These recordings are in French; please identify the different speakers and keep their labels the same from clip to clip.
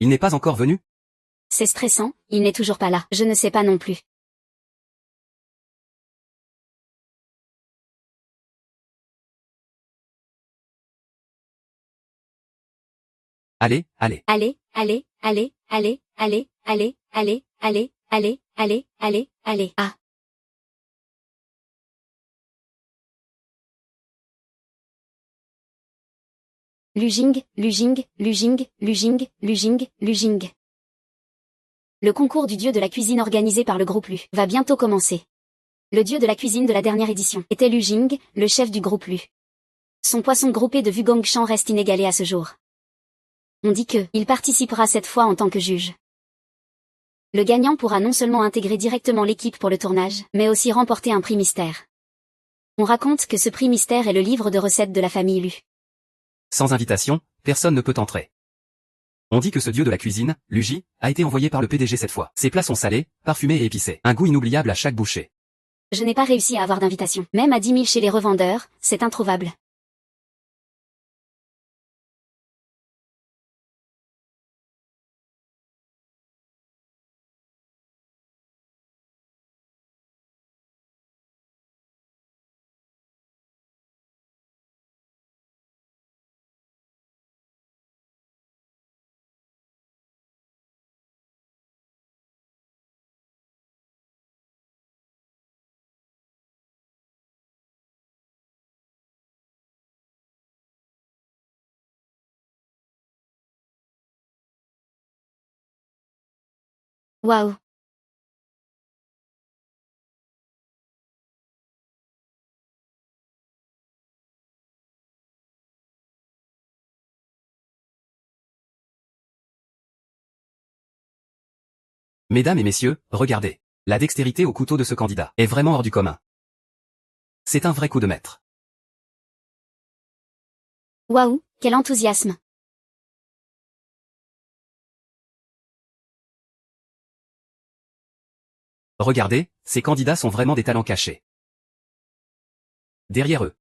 Speaker 1: Il n'est pas encore venu?
Speaker 2: C'est stressant, il n'est toujours pas là. Je ne sais pas non plus.
Speaker 1: Allez, allez.
Speaker 2: Allez, allez, allez, allez, allez, allez, allez, allez, allez, allez, allez, allez. Ah. Luging, Luging, Luging, Luging, Luging, Luging. Le concours du dieu de la cuisine organisé par le groupe Lu va bientôt commencer. Le dieu de la cuisine de la dernière édition était Lu Jing, le chef du groupe Lu. Son poisson groupé de Vugongshan reste inégalé à ce jour. On dit que il participera cette fois en tant que juge. Le gagnant pourra non seulement intégrer directement l'équipe pour le tournage, mais aussi remporter un prix mystère. On raconte que ce prix mystère est le livre de recettes de la famille Lu.
Speaker 1: Sans invitation, personne ne peut entrer. On dit que ce dieu de la cuisine, Luji, a été envoyé par le PDG cette fois. Ses plats sont salés, parfumés et épicés. Un goût inoubliable à chaque bouchée.
Speaker 2: Je n'ai pas réussi à avoir d'invitation. Même à 10 000 chez les revendeurs, c'est introuvable. Waouh.
Speaker 1: Mesdames et messieurs, regardez. La dextérité au couteau de ce candidat est vraiment hors du commun. C'est un vrai coup de maître.
Speaker 2: Waouh, quel enthousiasme.
Speaker 1: Regardez, ces candidats sont vraiment des talents cachés. Derrière eux.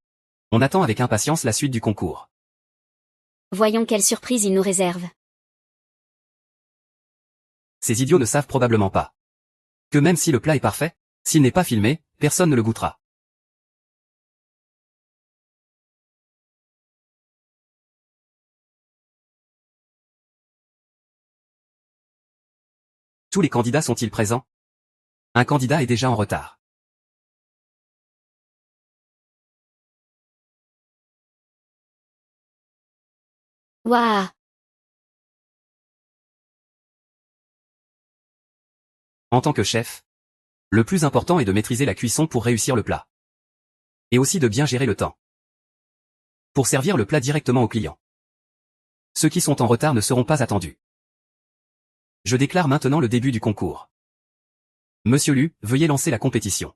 Speaker 1: On attend avec impatience la suite du concours.
Speaker 2: Voyons quelle surprise il nous réserve.
Speaker 1: Ces idiots ne savent probablement pas que même si le plat est parfait, s'il n'est pas filmé, personne ne le goûtera. Tous les candidats sont-ils présents? Un candidat est déjà en retard.
Speaker 2: Waouh.
Speaker 1: En tant que chef, le plus important est de maîtriser la cuisson pour réussir le plat. Et aussi de bien gérer le temps. Pour servir le plat directement aux clients. Ceux qui sont en retard ne seront pas attendus. Je déclare maintenant le début du concours. Monsieur Lu, veuillez lancer la compétition.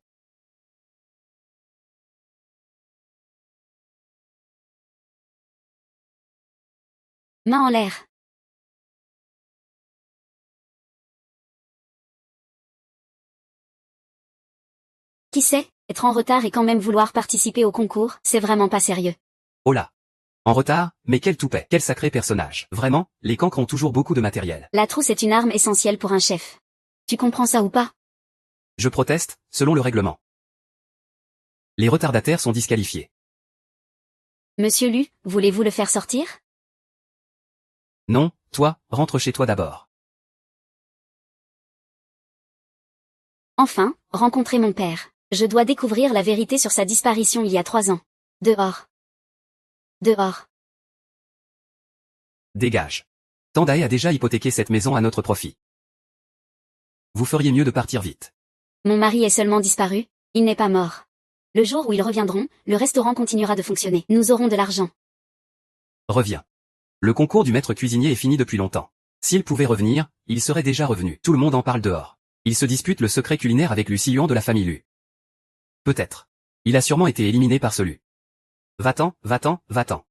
Speaker 2: Main en l'air. Qui sait, être en retard et quand même vouloir participer au concours, c'est vraiment pas sérieux.
Speaker 1: Oh là! En retard, mais quel toupet, quel sacré personnage. Vraiment, les cancres ont toujours beaucoup de matériel.
Speaker 2: La trousse est une arme essentielle pour un chef. Tu comprends ça ou pas?
Speaker 1: Je proteste, selon le règlement. Les retardataires sont disqualifiés.
Speaker 2: Monsieur Lu, voulez-vous le faire sortir?
Speaker 1: Non, toi, rentre chez toi d'abord.
Speaker 2: Enfin, rencontrer mon père. Je dois découvrir la vérité sur sa disparition il y a 3 ans. Dehors. Dehors.
Speaker 1: Dégage. Tandai a déjà hypothéqué cette maison à notre profit. Vous feriez mieux de partir vite.
Speaker 2: Mon mari est seulement disparu, il n'est pas mort. Le jour où ils reviendront, le restaurant continuera de fonctionner. Nous aurons de l'argent.
Speaker 1: Reviens. Le concours du maître cuisinier est fini depuis longtemps. S'il pouvait revenir, il serait déjà revenu. Tout le monde en parle dehors. Il se dispute le secret culinaire avec Lu Xiyuan de la famille Lu. Peut-être. Il a sûrement été éliminé par ce Lu. Va-t'en, va-t'en, va-t'en.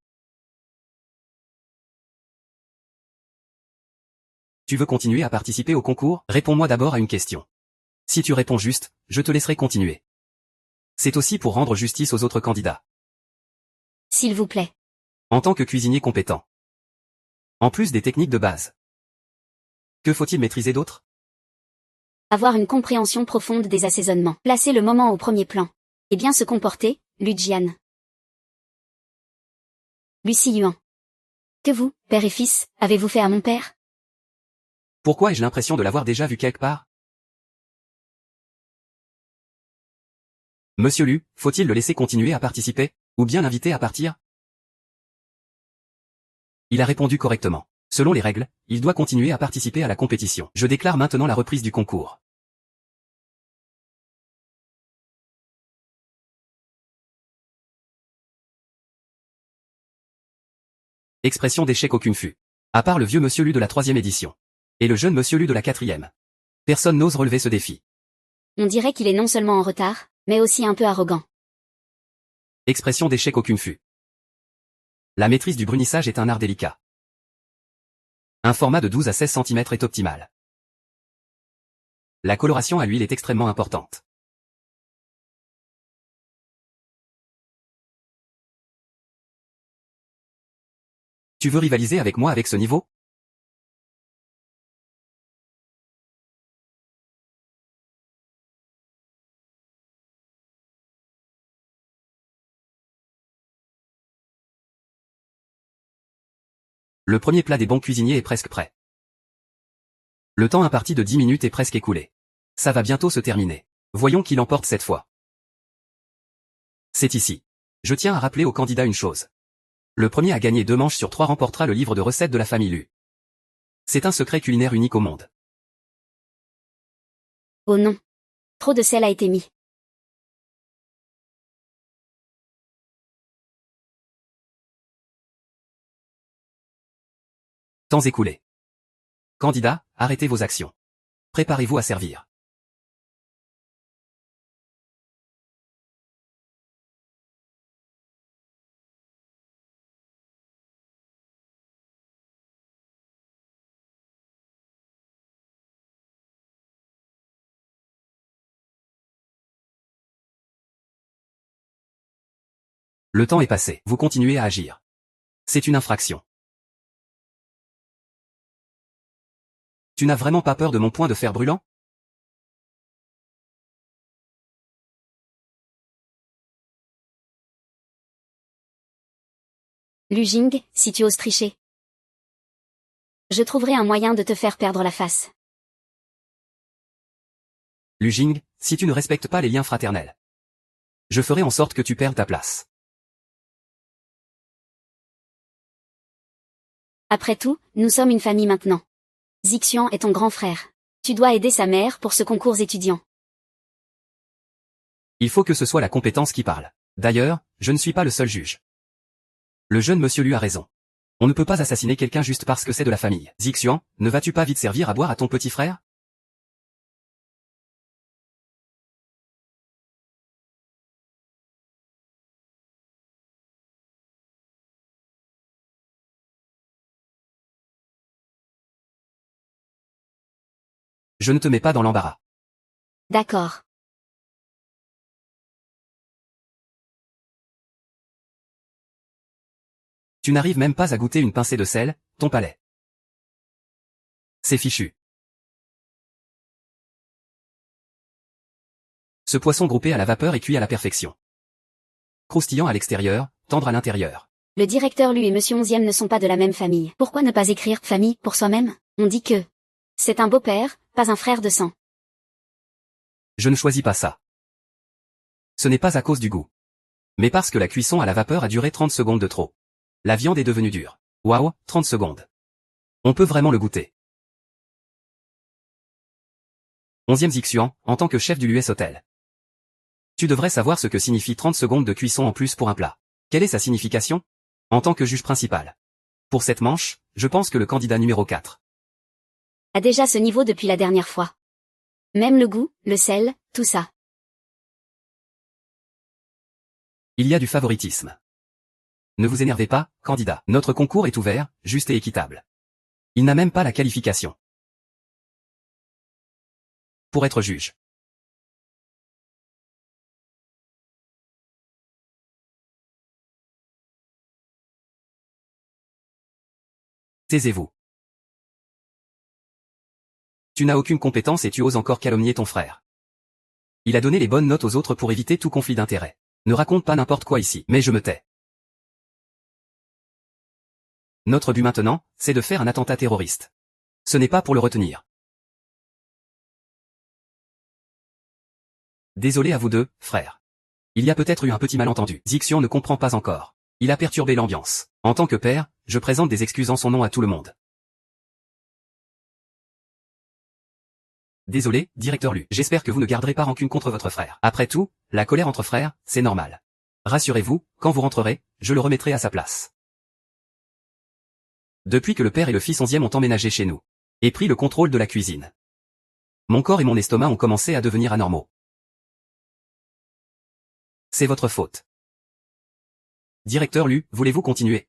Speaker 1: Tu veux continuer à participer au concours? Réponds-moi d'abord à une question. Si tu réponds juste, je te laisserai continuer. C'est aussi pour rendre justice aux autres candidats.
Speaker 2: S'il vous plaît.
Speaker 1: En tant que cuisinier compétent. En plus des techniques de base. Que faut-il maîtriser d'autre?
Speaker 2: Avoir une compréhension profonde des assaisonnements. Placer le moment au premier plan. Et bien se comporter, Lujian. Lucie Yuan. Que vous, père et fils, avez-vous fait à mon père?
Speaker 1: Pourquoi ai-je l'impression de l'avoir déjà vu quelque part? Monsieur Lu, faut-il le laisser continuer à participer, ou bien l'inviter à partir? Il a répondu correctement. Selon les règles, il doit continuer à participer à la compétition. Je déclare maintenant la reprise du concours. Expression d'échec aucune fut. À part le vieux monsieur Lu de la 3e édition. Et le jeune monsieur Lu de la 4e. Personne n'ose relever ce défi.
Speaker 2: On dirait qu'il est non seulement en retard, mais aussi un peu arrogant.
Speaker 1: Expression d'échec aucune fut. La maîtrise du brunissage est un art délicat. Un format de 12 à 16 cm est optimal. La coloration à l'huile est extrêmement importante. Tu veux rivaliser avec moi avec ce niveau? Le premier plat des bons cuisiniers est presque prêt. Le temps imparti de 10 minutes est presque écoulé. Ça va bientôt se terminer. Voyons qui l'emporte cette fois. C'est ici. Je tiens à rappeler aux candidats une chose. Le premier à gagner 2 manches sur 3 remportera le livre de recettes de la famille Lu. C'est un secret culinaire unique au monde.
Speaker 2: Oh non. Trop de sel a été mis.
Speaker 1: Temps écoulé. Candidats, arrêtez vos actions. Préparez-vous à servir. Le temps est passé. Vous continuez à agir. C'est une infraction. Tu n'as vraiment pas peur de mon point de fer brûlant?
Speaker 2: Lu Jing, si tu oses tricher. Je trouverai un moyen de te faire perdre la face.
Speaker 1: Lu Jing, si tu ne respectes pas les liens fraternels. Je ferai en sorte que tu perdes ta place.
Speaker 2: Après tout, nous sommes une famille maintenant. Zixian est ton grand frère. Tu dois aider sa mère pour ce concours étudiant.
Speaker 1: Il faut que ce soit la compétence qui parle. D'ailleurs, je ne suis pas le seul juge. Le jeune monsieur Lu a raison. On ne peut pas assassiner quelqu'un juste parce que c'est de la famille. Zixian, ne vas-tu pas vite servir à boire à ton petit frère? Je ne te mets pas dans l'embarras.
Speaker 2: D'accord.
Speaker 1: Tu n'arrives même pas à goûter une pincée de sel, ton palais. C'est fichu. Ce poisson groupé à la vapeur est cuit à la perfection. Croustillant à l'extérieur, tendre à l'intérieur.
Speaker 2: Le directeur Lu et Monsieur Onzième ne sont pas de la même famille. Pourquoi ne pas écrire « famille » pour soi-même? On dit que c'est un beau-père, pas un frère de sang.
Speaker 1: Je ne choisis pas ça. Ce n'est pas à cause du goût. Mais parce que la cuisson à la vapeur a duré 30 secondes de trop. La viande est devenue dure. Waouh, 30 secondes. On peut vraiment le goûter. 11e Zixian, en tant que chef du l'US Hotel. Tu devrais savoir ce que signifie 30 secondes de cuisson en plus pour un plat. Quelle est sa signification? En tant que juge principal. Pour cette manche, je pense que le candidat numéro 4
Speaker 2: A déjà ce niveau depuis la dernière fois. Même le goût, le sel, tout ça.
Speaker 1: Il y a du favoritisme. Ne vous énervez pas, candidat. Notre concours est ouvert, juste et équitable. Il n'a même pas la qualification pour être juge. Taisez-vous. Tu n'as aucune compétence et tu oses encore calomnier ton frère. Il a donné les bonnes notes aux autres pour éviter tout conflit d'intérêts. Ne raconte pas n'importe quoi ici, mais je me tais. Notre but maintenant, c'est de faire un attentat terroriste. Ce n'est pas pour le retenir. Désolé à vous deux, frères. Il y a peut-être eu un petit malentendu. Zixian ne comprend pas encore. Il a perturbé l'ambiance. En tant que père, je présente des excuses en son nom à tout le monde. Désolé, directeur Lu. J'espère que vous ne garderez pas rancune contre votre frère. Après tout, la colère entre frères, c'est normal. Rassurez-vous, quand vous rentrerez, je le remettrai à sa place. Depuis que le père et le fils 11e ont emménagé chez nous et pris le contrôle de la cuisine, mon corps et mon estomac ont commencé à devenir anormaux. C'est votre faute. Directeur Lu, voulez-vous continuer?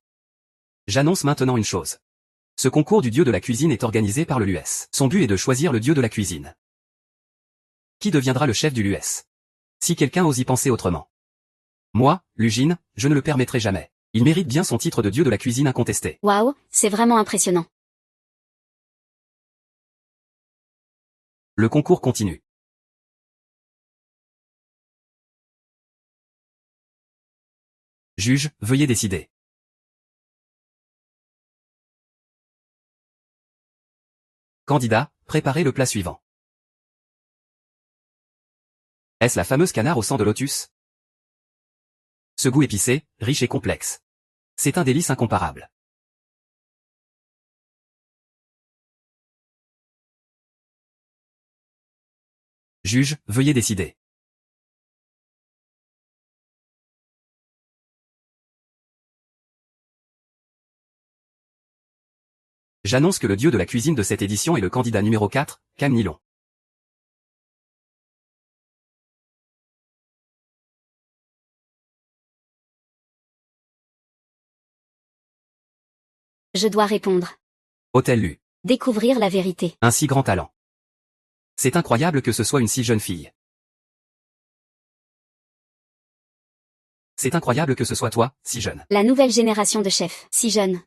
Speaker 1: J'annonce maintenant une chose. Ce concours du dieu de la cuisine est organisé par le LUS. Son but est de choisir le dieu de la cuisine. Qui deviendra le chef du LUS? Si quelqu'un ose y penser autrement. Moi, Lugine, je ne le permettrai jamais. Il mérite bien son titre de dieu de la cuisine incontesté.
Speaker 2: Waouh, c'est vraiment impressionnant.
Speaker 1: Le concours continue. Juge, veuillez décider. Candidat, préparez le plat suivant. Est-ce la fameuse canard au sang de lotus? Ce goût épicé, riche et complexe. C'est un délice incomparable. Juge, veuillez décider. J'annonce que le dieu de la cuisine de cette édition est le candidat numéro 4, Cam Nilon.
Speaker 2: Je dois répondre.
Speaker 1: Hôtel Lu.
Speaker 2: Découvrir la vérité.
Speaker 1: Un si grand talent. C'est incroyable que ce soit une si jeune fille. C'est incroyable que ce soit toi, si jeune.
Speaker 2: La nouvelle génération de chefs, si jeune.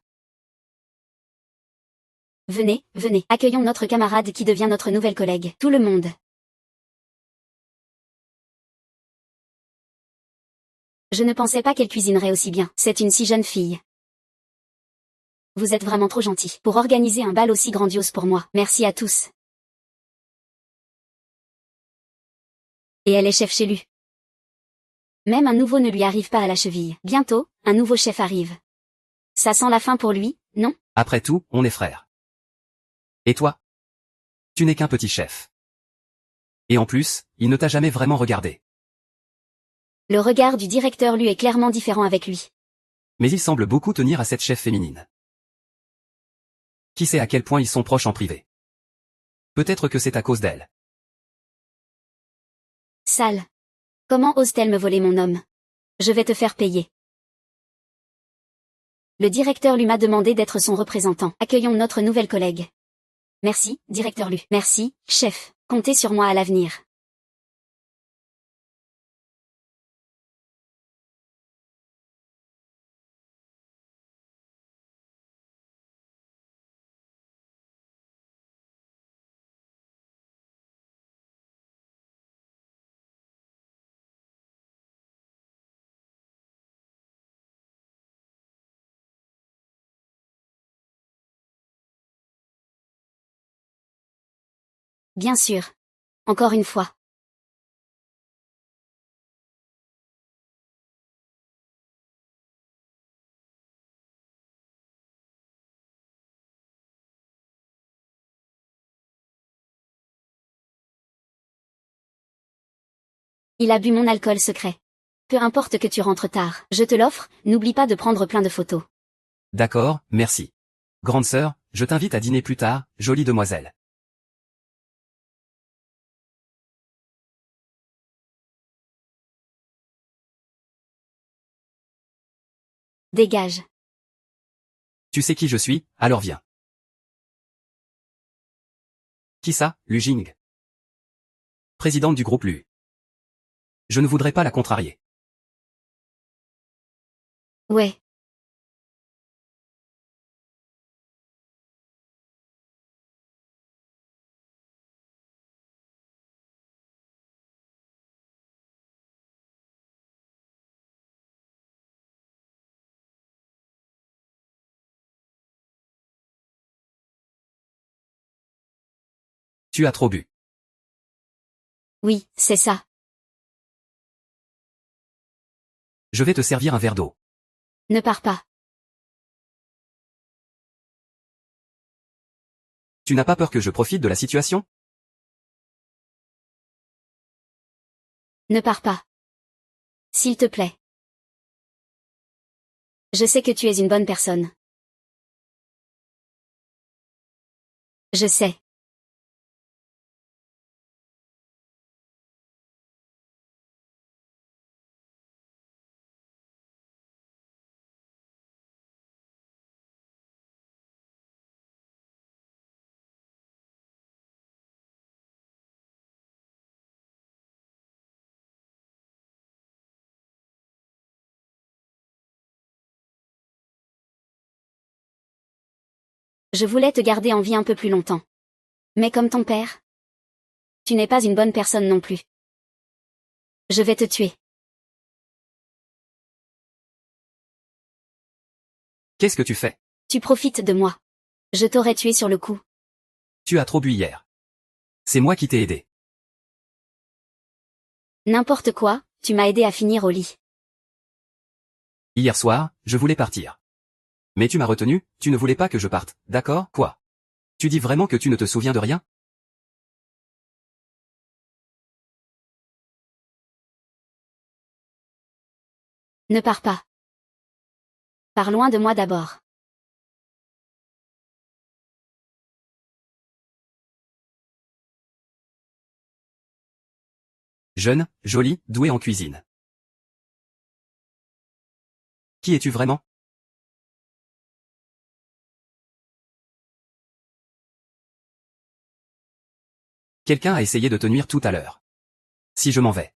Speaker 2: Venez, venez, accueillons notre camarade qui devient notre nouvelle collègue. Tout le monde. Je ne pensais pas qu'elle cuisinerait aussi bien. C'est une si jeune fille. Vous êtes vraiment trop gentil pour organiser un bal aussi grandiose pour moi. Merci à tous. Et elle est chef chez lui. Même un nouveau ne lui arrive pas à la cheville. Bientôt, un nouveau chef arrive. Ça sent la fin pour lui, non?
Speaker 1: Après tout, on est frères. Et toi? Tu n'es qu'un petit chef. Et en plus, il ne t'a jamais vraiment regardé.
Speaker 2: Le regard du directeur lui est clairement différent avec lui.
Speaker 1: Mais il semble beaucoup tenir à cette chef féminine. Qui sait à quel point ils sont proches en privé? Peut-être que c'est à cause d'elle.
Speaker 2: Sale. Comment ose-t-elle me voler mon homme? Je vais te faire payer. Le directeur lui m'a demandé d'être son représentant. Accueillons notre nouvelle collègue. Merci, directeur Lu. Merci, chef. Comptez sur moi à l'avenir. Bien sûr. Encore une fois. Il a bu mon alcool secret. Peu importe que tu rentres tard. Je te l'offre, n'oublie pas de prendre plein de photos.
Speaker 1: D'accord, merci. Grande sœur, je t'invite à dîner plus tard, jolie demoiselle.
Speaker 2: Dégage.
Speaker 1: Tu sais qui je suis, alors viens. Qui ça, Lu Jing? Présidente du groupe Lu. Je ne voudrais pas la contrarier.
Speaker 2: Ouais.
Speaker 1: Tu as trop bu.
Speaker 2: Oui, c'est ça.
Speaker 1: Je vais te servir un verre d'eau.
Speaker 2: Ne pars pas.
Speaker 1: Tu n'as pas peur que je profite de la situation?
Speaker 2: Ne pars pas. S'il te plaît. Je sais que tu es une bonne personne. Je sais. Je voulais te garder en vie un peu plus longtemps. Mais comme ton père, tu n'es pas une bonne personne non plus. Je vais te tuer.
Speaker 1: Qu'est-ce que tu fais?
Speaker 2: Tu profites de moi. Je t'aurais tué sur le coup.
Speaker 1: Tu as trop bu hier. C'est moi qui t'ai aidé.
Speaker 2: N'importe quoi, tu m'as aidé à finir au lit.
Speaker 1: Hier soir, je voulais partir. Mais tu m'as retenu, tu ne voulais pas que je parte, d'accord? Quoi? Tu dis vraiment que tu ne te souviens de rien?
Speaker 2: Ne pars pas. Pars loin de moi d'abord.
Speaker 1: Jeune, jolie, douée en cuisine. Qui es-tu vraiment? Quelqu'un a essayé de te nuire tout à l'heure. Si je m'en vais.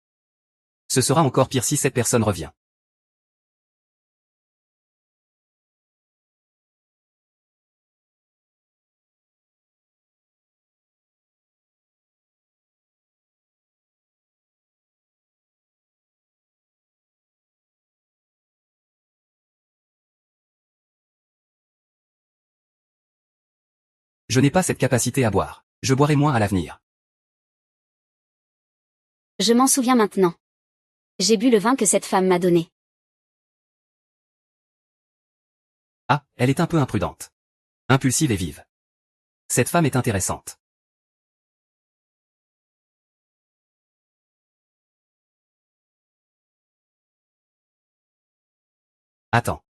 Speaker 1: Ce sera encore pire si cette personne revient. Je n'ai pas cette capacité à boire. Je boirai moins à l'avenir.
Speaker 2: Je m'en souviens maintenant. J'ai bu le vin que cette femme m'a donné.
Speaker 1: Ah, elle est un peu imprudente. Impulsive et vive. Cette femme est intéressante. Attends.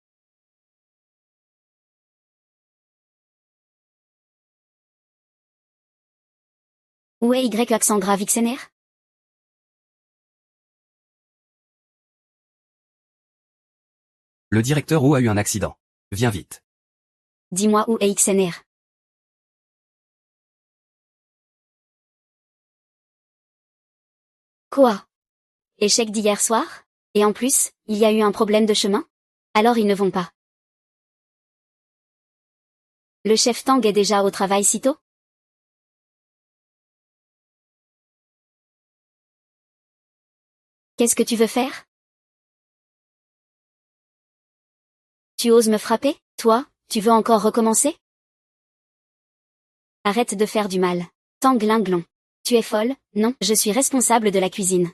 Speaker 2: Où est Alexandra Vixener?
Speaker 1: Le directeur O a eu un accident. Viens vite.
Speaker 2: Dis-moi où est Xener. Quoi? Échec d'hier soir? Et en plus, il y a eu un problème de chemin? Alors ils ne vont pas. Le chef Tang est déjà au travail si tôt? Qu'est-ce que tu veux faire? Tu oses me frapper, toi? Tu veux encore recommencer? Arrête de faire du mal. Tang Linglong. Tu es folle? Non, je suis responsable de la cuisine.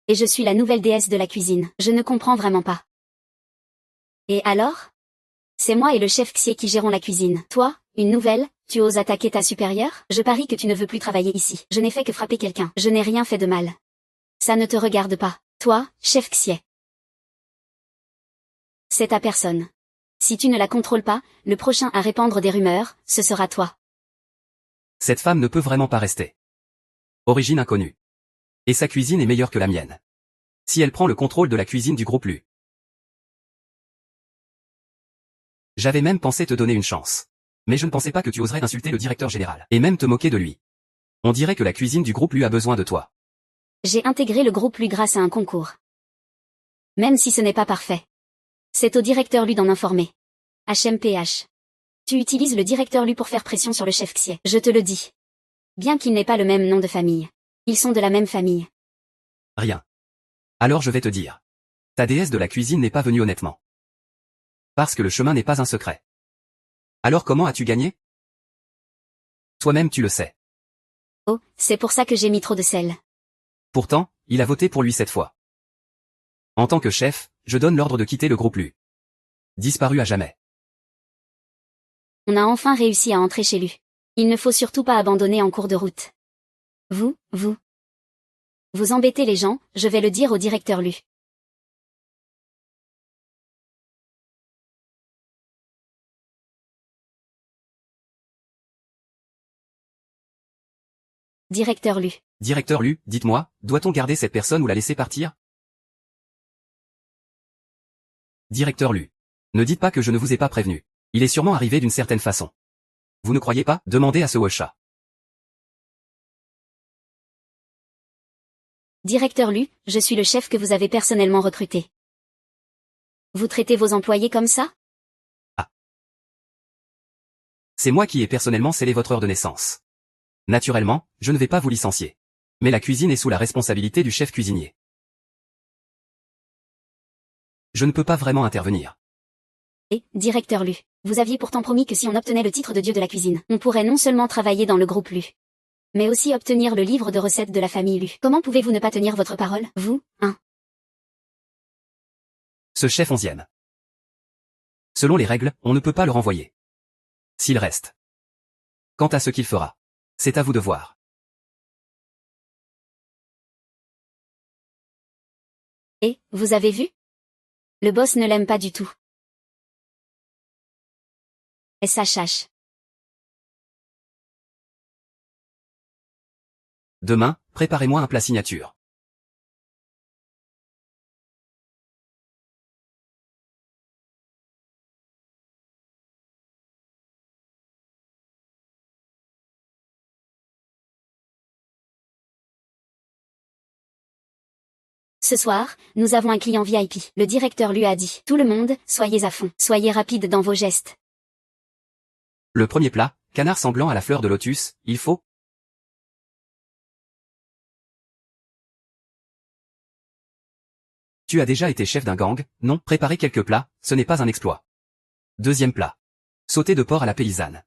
Speaker 2: Et je suis la nouvelle déesse de la cuisine. Je ne comprends vraiment pas. Et alors? C'est moi et le chef Xie qui gérons la cuisine. Toi, une nouvelle, tu oses attaquer ta supérieure? Je parie que tu ne veux plus travailler ici. Je n'ai fait que frapper quelqu'un. Je n'ai rien fait de mal. Ça ne te regarde pas. Toi, chef Xie. C'est ta personne. Si tu ne la contrôles pas, le prochain à répandre des rumeurs, ce sera toi.
Speaker 1: Cette femme ne peut vraiment pas rester. Origine inconnue. Et sa cuisine est meilleure que la mienne. Si elle prend le contrôle de la cuisine du groupe Lu. J'avais même pensé te donner une chance. Mais je ne pensais pas que tu oserais insulter le directeur général. Et même te moquer de lui. On dirait que la cuisine du groupe Lu a besoin de toi.
Speaker 2: J'ai intégré le groupe Lu grâce à un concours. Même si ce n'est pas parfait. C'est au directeur Lu d'en informer. HMPH. Tu utilises le directeur Lu pour faire pression sur le chef Xie. Je te le dis. Bien qu'il n'ait pas le même nom de famille. Ils sont de la même famille.
Speaker 1: Rien. Alors je vais te dire. Ta déesse de la cuisine n'est pas venue honnêtement. Parce que le chemin n'est pas un secret. Alors comment as-tu gagné? Toi-même tu le sais.
Speaker 2: Oh, c'est pour ça que j'ai mis trop de sel.
Speaker 1: Pourtant, il a voté pour lui cette fois. En tant que chef, je donne l'ordre de quitter le groupe Lu. Disparu à jamais.
Speaker 2: On a enfin réussi à entrer chez Lu. Il ne faut surtout pas abandonner en cours de route. Vous embêtez les gens, je vais le dire au directeur Lu. Directeur Lu.
Speaker 1: Directeur Lu, dites-moi, doit-on garder cette personne ou la laisser partir? Directeur Lu. Ne dites pas que je ne vous ai pas prévenu. Il est sûrement arrivé d'une certaine façon. Vous ne croyez pas? Demandez à ce Wosha.
Speaker 2: Directeur Lu, je suis le chef que vous avez personnellement recruté. Vous traitez vos employés comme ça?
Speaker 1: Ah. C'est moi qui ai personnellement scellé votre heure de naissance. Naturellement, je ne vais pas vous licencier. Mais la cuisine est sous la responsabilité du chef cuisinier. Je ne peux pas vraiment intervenir.
Speaker 2: Et, directeur Lu, vous aviez pourtant promis que si on obtenait le titre de dieu de la cuisine, on pourrait non seulement travailler dans le groupe Lu, mais aussi obtenir le livre de recettes de la famille Lu. Comment pouvez-vous ne pas tenir votre parole, vous, hein?
Speaker 1: Ce chef 11e. Selon les règles, on ne peut pas le renvoyer. S'il reste. Quant à ce qu'il fera, c'est à vous de voir.
Speaker 2: Et, vous avez vu? Le boss ne l'aime pas du tout. SHH.
Speaker 1: Demain, préparez-moi un plat signature.
Speaker 2: Ce soir, nous avons un client VIP. Le directeur lui a dit, tout le monde, soyez à fond, soyez rapide dans vos gestes.
Speaker 1: Le premier plat, canard sanglant à la fleur de lotus, il faut. Tu as déjà été chef d'un gang, non? Préparer quelques plats, ce n'est pas un exploit. Deuxième plat. Sauté de porc à la paysanne.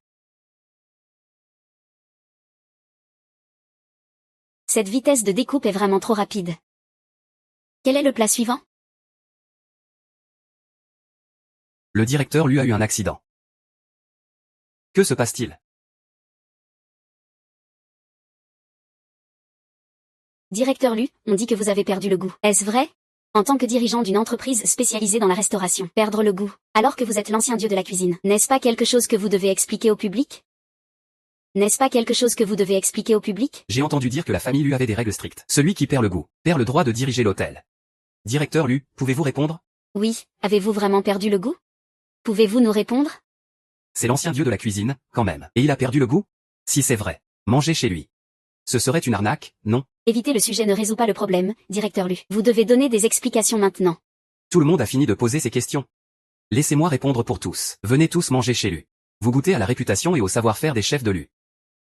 Speaker 2: Cette vitesse de découpe est vraiment trop rapide. Quel est le plat suivant?
Speaker 1: Le directeur lui a eu un accident. Que se passe-t-il?
Speaker 2: Directeur Lu, on dit que vous avez perdu le goût. Est-ce vrai? En tant que dirigeant d'une entreprise spécialisée dans la restauration, perdre le goût, alors que vous êtes l'ancien dieu de la cuisine, n'est-ce pas quelque chose que vous devez expliquer au public? N'est-ce pas quelque chose que vous devez expliquer au public?
Speaker 1: J'ai entendu dire que la famille lui avait des règles strictes. Celui qui perd le goût, perd le droit de diriger l'hôtel. Directeur Lu, pouvez-vous répondre?
Speaker 2: Oui, avez-vous vraiment perdu le goût? Pouvez-vous nous répondre?
Speaker 1: C'est l'ancien dieu de la cuisine, quand même. Et il a perdu le goût? Si c'est vrai, mangez chez lui. Ce serait une arnaque, non?
Speaker 2: Éviter le sujet ne résout pas le problème, directeur Lu. Vous devez donner des explications maintenant.
Speaker 1: Tout le monde a fini de poser ses questions. Laissez-moi répondre pour tous. Venez tous manger chez Lu. Vous goûtez à la réputation et au savoir-faire des chefs de Lu.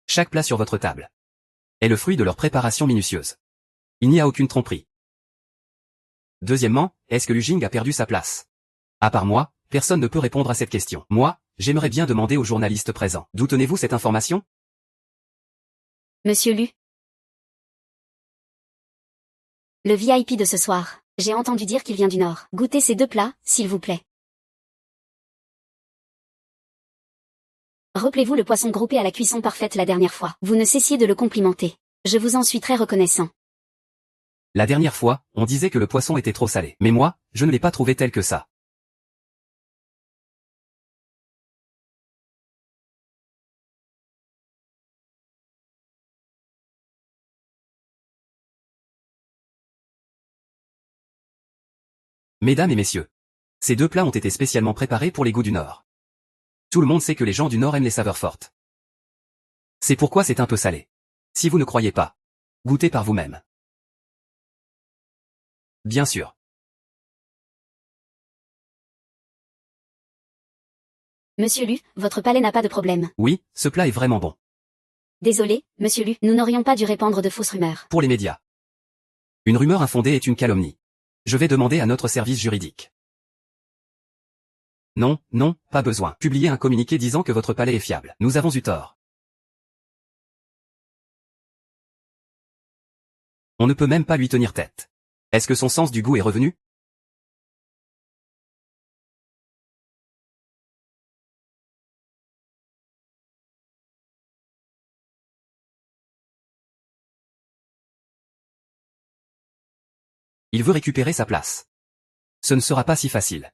Speaker 1: Chaque plat sur votre table est le fruit de leur préparation minutieuse. Il n'y a aucune tromperie. Deuxièmement, est-ce que Lu Jing a perdu sa place? À part moi, personne ne peut répondre à cette question. Moi, j'aimerais bien demander aux journalistes présents. D'où tenez-vous cette information?
Speaker 2: Monsieur Lu. Le VIP de ce soir. J'ai entendu dire qu'il vient du Nord. Goûtez ces deux plats, s'il vous plaît. Rappelez-vous le poisson groupé à la cuisson parfaite la dernière fois. Vous ne cessiez de le complimenter. Je vous en suis très reconnaissant.
Speaker 1: La dernière fois, on disait que le poisson était trop salé. Mais moi, je ne l'ai pas trouvé tel que ça. Mesdames et messieurs, ces deux plats ont été spécialement préparés pour les goûts du Nord. Tout le monde sait que les gens du Nord aiment les saveurs fortes. C'est pourquoi c'est un peu salé. Si vous ne croyez pas, goûtez par vous-même. Bien sûr.
Speaker 2: Monsieur Lu, votre palais n'a pas de problème.
Speaker 1: Oui, ce plat est vraiment bon.
Speaker 2: Désolé, monsieur Lu, nous n'aurions pas dû répandre de fausses rumeurs.
Speaker 1: Pour les médias. Une rumeur infondée est une calomnie. Je vais demander à notre service juridique. Non, non, pas besoin. Publiez un communiqué disant que votre palais est fiable. Nous avons eu tort. On ne peut même pas lui tenir tête. Est-ce que son sens du goût est revenu? Il veut récupérer sa place. Ce ne sera pas si facile.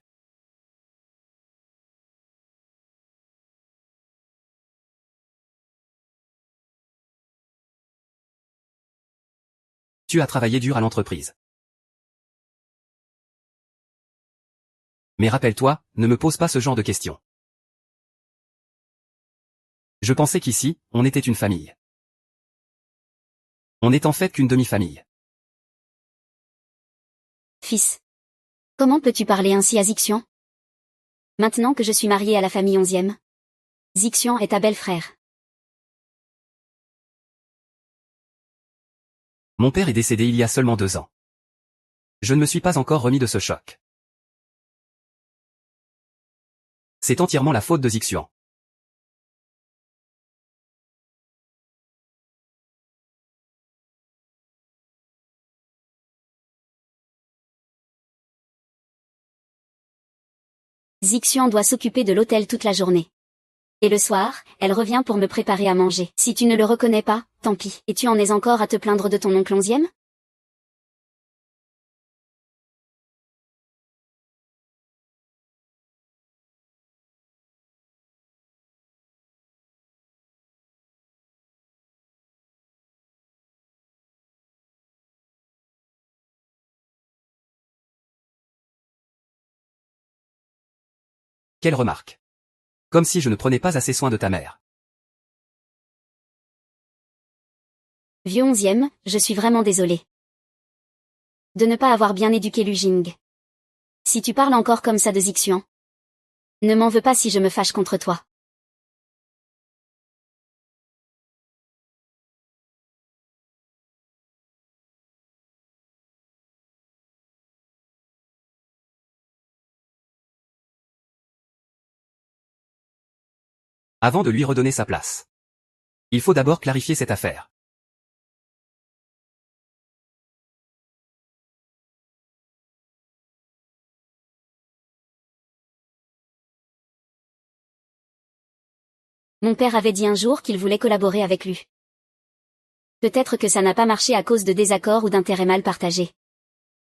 Speaker 1: Tu as travaillé dur à l'entreprise. Mais rappelle-toi, ne me pose pas ce genre de questions. Je pensais qu'ici, on était une famille. On n'est en fait qu'une demi-famille.
Speaker 2: Fils. Comment peux-tu parler ainsi à Zixian? Maintenant que je suis mariée à la famille 11e. Zixian est ta belle-frère.
Speaker 1: Mon père est décédé il y a seulement 2 ans. Je ne me suis pas encore remis de ce choc. C'est entièrement la faute de Zixian.
Speaker 2: Zixian doit s'occuper de l'hôtel toute la journée. Et le soir, elle revient pour me préparer à manger. Si tu ne le reconnais pas, tant pis. Et tu en es encore à te plaindre de ton oncle 11e?
Speaker 1: Quelle remarque. Comme si je ne prenais pas assez soin de ta mère.
Speaker 2: Vieux 11e, je suis vraiment désolée. De ne pas avoir bien éduqué Lu Jing. Si tu parles encore comme ça de Zixian, ne m'en veux pas si je me fâche contre toi.
Speaker 1: Avant de lui redonner sa place. Il faut d'abord clarifier cette affaire.
Speaker 2: Mon père avait dit un jour qu'il voulait collaborer avec lui. Peut-être que ça n'a pas marché à cause de désaccords ou d'intérêts mal partagés.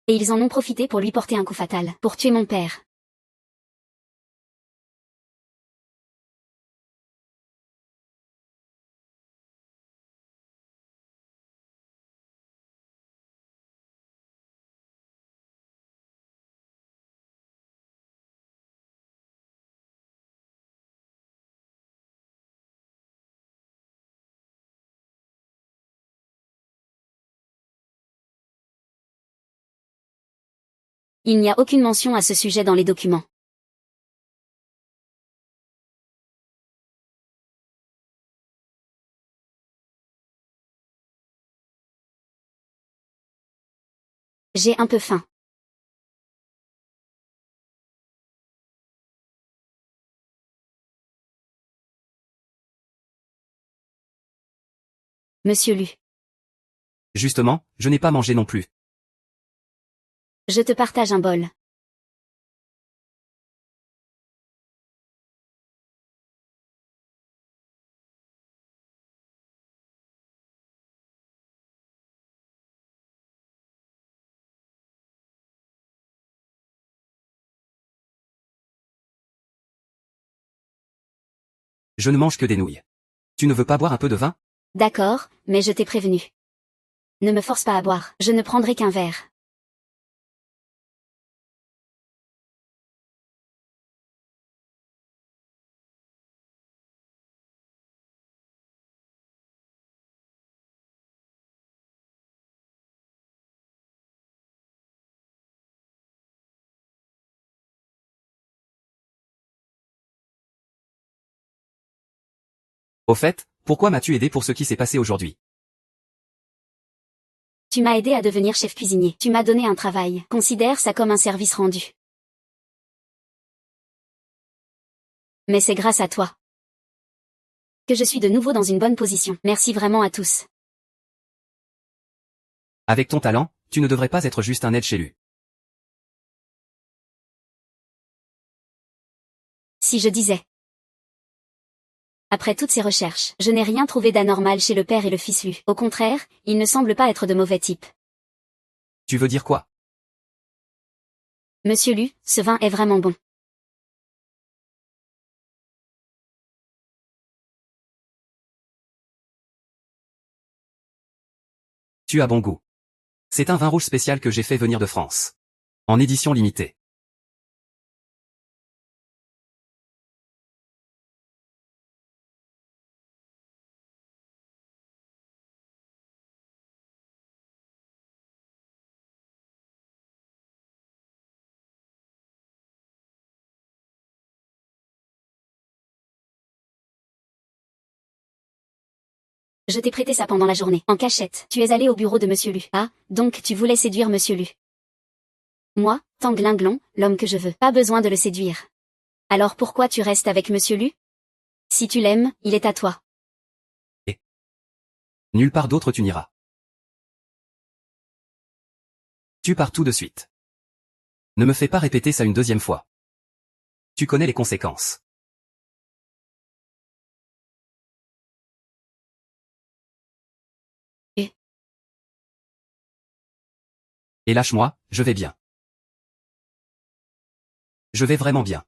Speaker 2: Et ils en ont profité pour lui porter un coup fatal, pour tuer mon père. Il n'y a aucune mention à ce sujet dans les documents. J'ai un peu faim. Monsieur Lu.
Speaker 1: Justement, je n'ai pas mangé non plus.
Speaker 2: Je te partage un bol.
Speaker 1: Je ne mange que des nouilles. Tu ne veux pas boire un peu de vin?
Speaker 2: D'accord, mais je t'ai prévenu. Ne me force pas à boire, je ne prendrai qu'un verre.
Speaker 1: Au fait, pourquoi m'as-tu aidé pour ce qui s'est passé aujourd'hui?
Speaker 2: Tu m'as aidé à devenir chef cuisinier. Tu m'as donné un travail. Considère ça comme un service rendu. Mais c'est grâce à toi que je suis de nouveau dans une bonne position. Merci vraiment à tous.
Speaker 1: Avec ton talent, tu ne devrais pas être juste un aide chez lui.
Speaker 2: Si je disais. Après toutes ces recherches, je n'ai rien trouvé d'anormal chez le père et le fils Lu. Au contraire, ils ne semblent pas être de mauvais types.
Speaker 1: Tu veux dire quoi?
Speaker 2: Monsieur Lu, ce vin est vraiment bon.
Speaker 1: Tu as bon goût. C'est un vin rouge spécial que j'ai fait venir de France. En édition limitée.
Speaker 2: Je t'ai prêté ça pendant la journée, en cachette. Tu es allé au bureau de Monsieur Lu. Ah, donc tu voulais séduire Monsieur Lu. Moi, Tang Linglong, l'homme que je veux, pas besoin de le séduire. Alors pourquoi tu restes avec Monsieur Lu? Si tu l'aimes, il est à toi.
Speaker 1: Et nulle part d'autre tu n'iras. Tu pars tout de suite. Ne me fais pas répéter ça une deuxième fois. Tu connais les conséquences. Et lâche-moi, je vais bien. Je vais vraiment bien.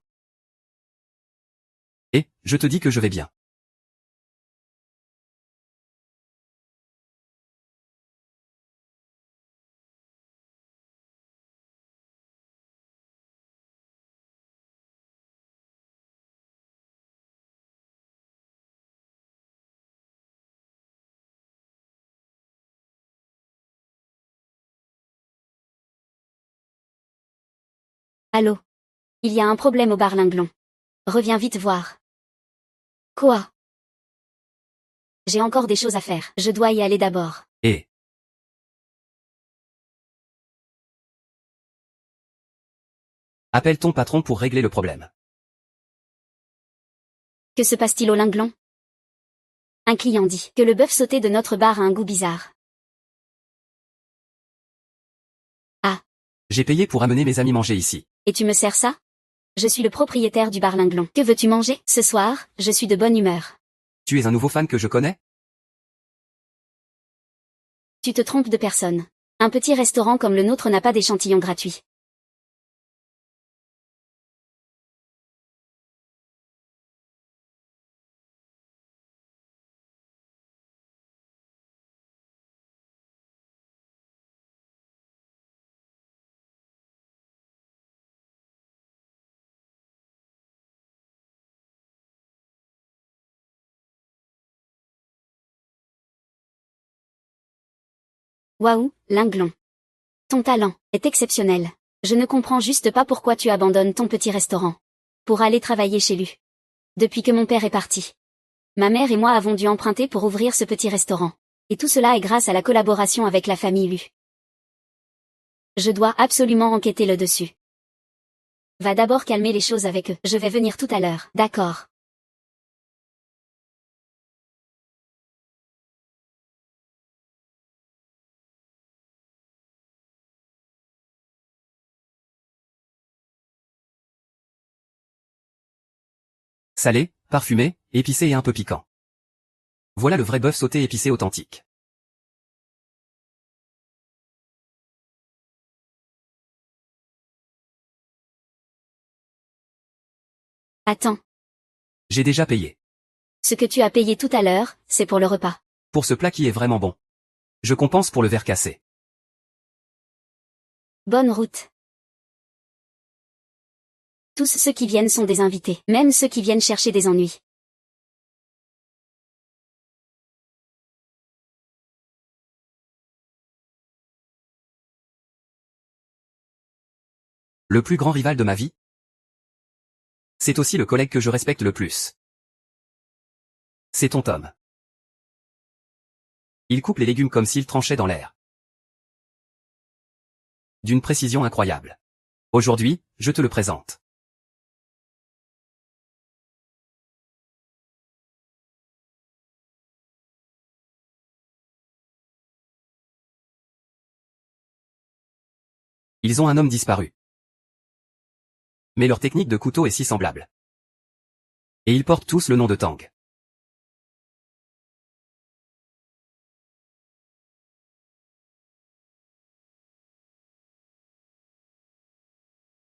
Speaker 1: Et, je te dis que je vais bien.
Speaker 2: Allô? Il y a un problème au bar Linglong. Reviens vite voir. Quoi? J'ai encore des choses à faire. Je dois y aller d'abord.
Speaker 1: Et appelle ton patron pour régler le problème.
Speaker 2: Que se passe-t-il au Linglong? Un client dit que le bœuf sauté de notre bar a un goût bizarre. Ah,
Speaker 1: J'ai payé pour amener mes amis manger ici.
Speaker 2: et tu me sers ça? Je suis le propriétaire du bar Linglong. Que veux-tu manger? Ce soir, je suis de bonne humeur.
Speaker 1: Tu es un nouveau fan que je connais?
Speaker 2: Tu te trompes de personne. Un petit restaurant comme le nôtre n'a pas d'échantillon gratuit. Waouh, Linglong. Ton talent est exceptionnel. Je ne comprends juste pas pourquoi tu abandonnes ton petit restaurant. Pour aller travailler chez Lu. Depuis que mon père est parti. Ma mère et moi avons dû emprunter pour ouvrir ce petit restaurant. Et tout cela est grâce à la collaboration avec la famille Lu. Je dois absolument enquêter le dessus. Va d'abord calmer les choses avec eux. Je vais venir tout à l'heure. D'accord.
Speaker 1: Salé, parfumé, épicé et un peu piquant. Voilà le vrai bœuf sauté épicé authentique.
Speaker 2: Attends.
Speaker 1: J'ai déjà payé.
Speaker 2: Ce que tu as payé tout à l'heure, c'est pour le repas.
Speaker 1: Pour ce plat qui est vraiment bon. Je compense pour le verre cassé.
Speaker 2: Bonne route. Tous ceux qui viennent sont des invités, même ceux qui viennent chercher des ennuis.
Speaker 1: Le plus grand rival de ma vie? C'est aussi le collègue que je respecte le plus. C'est ton Tom. Il coupe les légumes comme s'il tranchait dans l'air. D'une précision incroyable. Aujourd'hui, je te le présente. Ils ont un homme disparu. Mais leur technique de couteau est si semblable. Et ils portent tous le nom de Tang.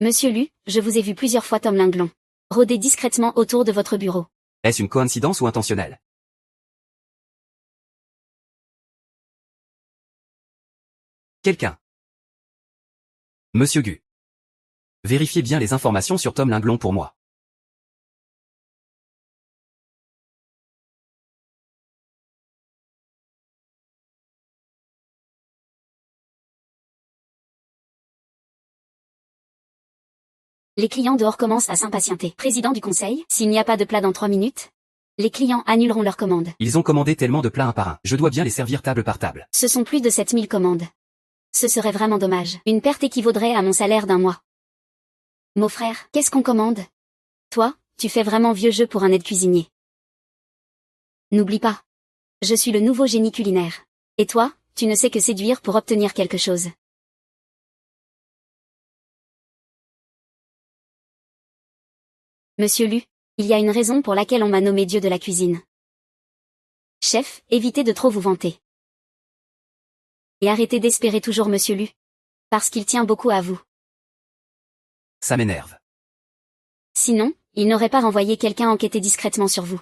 Speaker 2: Monsieur Lu, je vous ai vu plusieurs fois Tom Linglon rôder discrètement autour de votre bureau.
Speaker 1: Est-ce une coïncidence ou intentionnelle? Quelqu'un. Monsieur Gu. Vérifiez bien les informations sur Tom Linglon pour moi.
Speaker 2: Les clients dehors commencent à s'impatienter. Président du conseil, s'il n'y a pas de plat dans 3 minutes, les clients annuleront leur commande.
Speaker 1: Ils ont commandé tellement de plats un par un. Je dois bien les servir table par table.
Speaker 2: Ce sont plus de 7000 commandes. Ce serait vraiment dommage. Une perte équivaudrait à mon salaire d'un mois. Mon frère, qu'est-ce qu'on commande? Toi, tu fais vraiment vieux jeu pour un aide-cuisinier. N'oublie pas. Je suis le nouveau génie culinaire. Et toi, tu ne sais que séduire pour obtenir quelque chose. Monsieur Lu, il y a une raison pour laquelle on m'a nommé dieu de la cuisine. Chef, évitez de trop vous vanter. Et arrêtez d'espérer toujours Monsieur Lu. Parce qu'il tient beaucoup à vous.
Speaker 1: Ça m'énerve.
Speaker 2: Sinon, il n'aurait pas renvoyé quelqu'un enquêter discrètement sur vous.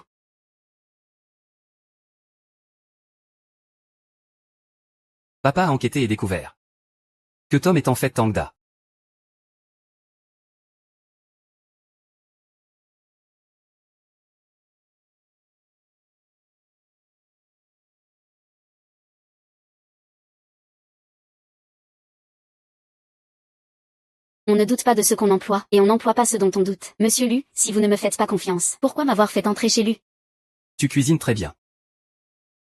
Speaker 1: Papa a enquêté et découvert que Tom est en fait Tang Da.
Speaker 2: On ne doute pas de ce qu'on emploie, et on n'emploie pas ce dont on doute. Monsieur Lu, si vous ne me faites pas confiance, pourquoi m'avoir fait entrer chez Lu?
Speaker 1: Tu cuisines très bien.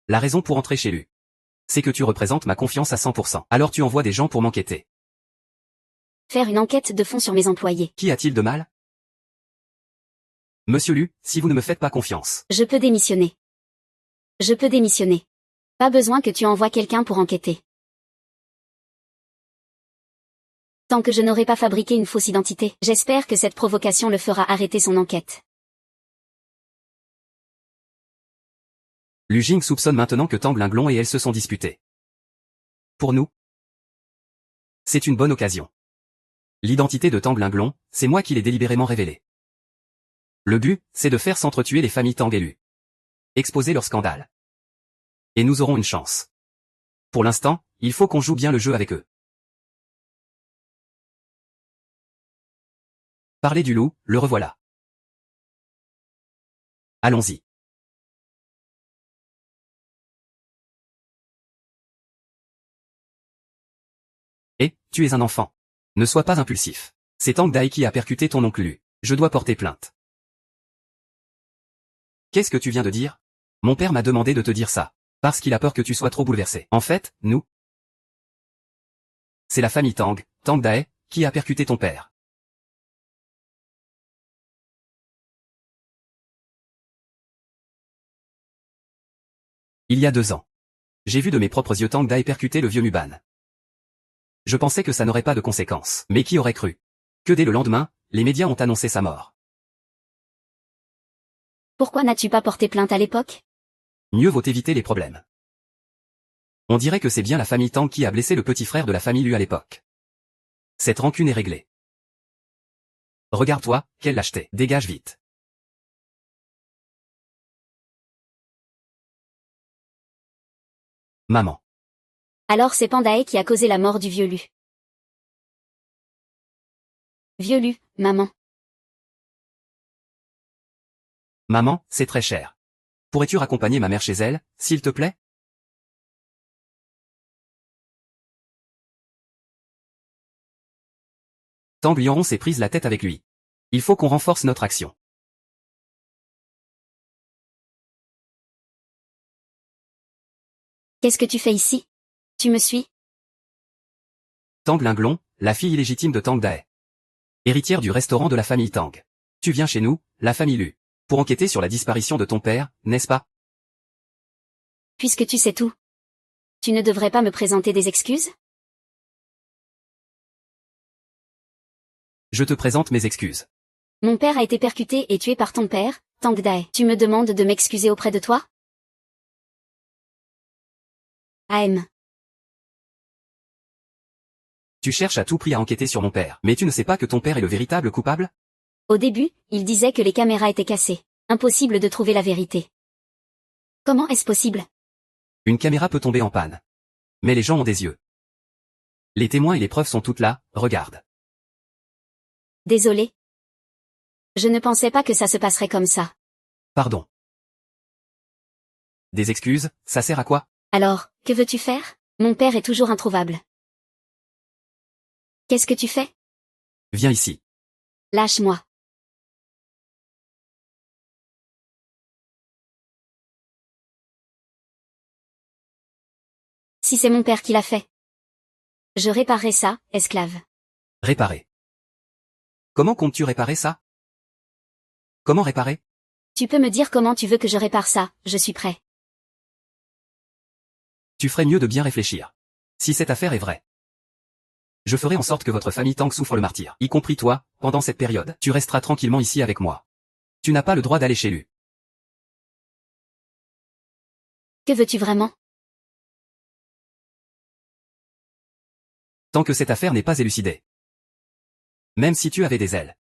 Speaker 1: La raison pour entrer chez Lu, c'est que tu représentes ma confiance à 100%. Alors tu envoies des gens pour m'enquêter.
Speaker 2: Faire une enquête de fond sur mes employés.
Speaker 1: Qu'y a-t-il de mal? Monsieur Lu, si vous ne me faites pas confiance.
Speaker 2: Je peux démissionner. Je peux démissionner. Pas besoin que tu envoies quelqu'un pour enquêter. Tant que je n'aurai pas fabriqué une fausse identité, j'espère que cette provocation le fera arrêter son enquête.
Speaker 1: Lu Jing soupçonne maintenant que Tang Linglon et elle se sont disputés. Pour nous, c'est une bonne occasion. L'identité de Tang Linglon, c'est moi qui l'ai délibérément révélée. Le but, c'est de faire s'entretuer les familles Tang et Lu. Exposer leur scandale. Et nous aurons une chance. Pour l'instant, il faut qu'on joue bien le jeu avec eux. Parler du loup, le revoilà. Allons-y. Et, tu es un enfant. Ne sois pas impulsif. C'est Tang Dai qui a percuté ton oncle Lu. Je dois porter plainte. Qu'est-ce que tu viens de dire? Mon père m'a demandé de te dire ça. Parce qu'il a peur que tu sois trop bouleversé. En fait, nous, c'est la famille Tang, Tang Dai, qui a percuté ton père. Il y a 2 ans. J'ai vu de mes propres yeux Tang Dai percuter le vieux Muban. Je pensais que ça n'aurait pas de conséquences. Mais qui aurait cru que dès le lendemain, les médias ont annoncé sa mort?
Speaker 2: Pourquoi n'as-tu pas porté plainte à l'époque?
Speaker 1: Mieux vaut éviter les problèmes. On dirait que c'est bien la famille Tang qui a blessé le petit frère de la famille Lu à l'époque. Cette rancune est réglée. Regarde-toi, quelle lâcheté. Dégage vite. Maman.
Speaker 2: Alors c'est Pandae qui a causé la mort du vieux Lu. Vieux Lu, maman.
Speaker 1: Maman, c'est très cher. Pourrais-tu raccompagner ma mère chez elle, s'il te plaît? Tang Lianron s'est prise la tête avec lui. Il faut qu'on renforce notre action.
Speaker 2: Qu'est-ce que tu fais ici? Tu me suis?
Speaker 1: Tang Linglon, la fille illégitime de Tang Dae. Héritière du restaurant de la famille Tang. Tu viens chez nous, la famille Lu, pour enquêter sur la disparition de ton père, n'est-ce pas?
Speaker 2: Puisque tu sais tout. Tu ne devrais pas me présenter des excuses?
Speaker 1: Je te présente mes excuses.
Speaker 2: Mon père a été percuté et tué par ton père, Tang Dae. Tu me demandes de m'excuser auprès de toi? AM.
Speaker 1: Tu cherches à tout prix à enquêter sur mon père, mais tu ne sais pas que ton père est le véritable coupable?
Speaker 2: Au début, il disait que les caméras étaient cassées. Impossible de trouver la vérité. Comment est-ce possible?
Speaker 1: Une caméra peut tomber en panne. Mais les gens ont des yeux. Les témoins et les preuves sont toutes là, regarde.
Speaker 2: Désolé. Je ne pensais pas que ça se passerait comme ça.
Speaker 1: Pardon. Des excuses, ça sert à quoi?
Speaker 2: Alors, que veux-tu faire? Mon père est toujours introuvable. Qu'est-ce que tu fais?
Speaker 1: Viens ici.
Speaker 2: Lâche-moi. Si c'est mon père qui l'a fait. Je réparerai ça, esclave.
Speaker 1: Réparer. Comment comptes-tu réparer ça? Comment réparer?
Speaker 2: Tu peux me dire comment tu veux que je répare ça, je suis prêt.
Speaker 1: Tu ferais mieux de bien réfléchir. Si cette affaire est vraie. Je ferai en sorte que votre famille Tang souffre le martyre, y compris toi, pendant cette période. Tu resteras tranquillement ici avec moi. Tu n'as pas le droit d'aller chez lui.
Speaker 2: Que veux-tu vraiment?
Speaker 1: Tant que cette affaire n'est pas élucidée. Même si tu avais des ailes.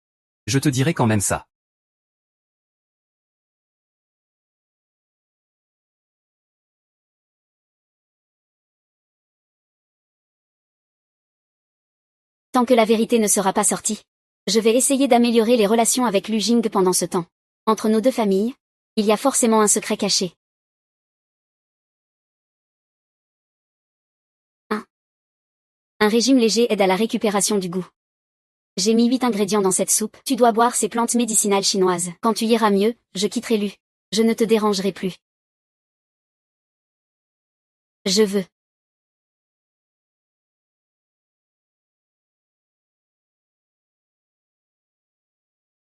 Speaker 1: Je te dirai quand même ça.
Speaker 2: Tant que la vérité ne sera pas sortie. Je vais essayer d'améliorer les relations avec Lu Jing pendant ce temps. Entre nos deux familles, il y a forcément un secret caché. Un régime léger aide à la récupération du goût. J'ai mis 8 ingrédients dans cette soupe. Tu dois boire ces plantes médicinales chinoises. Quand tu iras mieux, je quitterai Lu. Je ne te dérangerai plus. Je veux.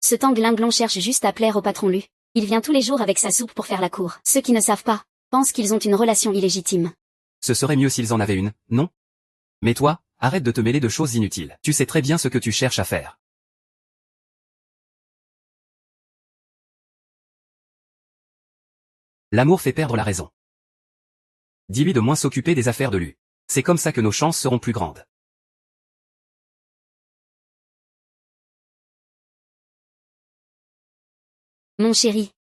Speaker 2: Ce Tang Linglong cherche juste à plaire au patron Lu. Il vient tous les jours avec sa soupe pour faire la cour. Ceux qui ne savent pas, pensent qu'ils ont une relation illégitime.
Speaker 1: Ce serait mieux s'ils en avaient une, non? Mais toi, arrête de te mêler de choses inutiles. Tu sais très bien ce que tu cherches à faire. L'amour fait perdre la raison. Dis-lui de moins s'occuper des affaires de Lu. C'est comme ça que nos chances seront plus grandes.
Speaker 2: Mon chéri.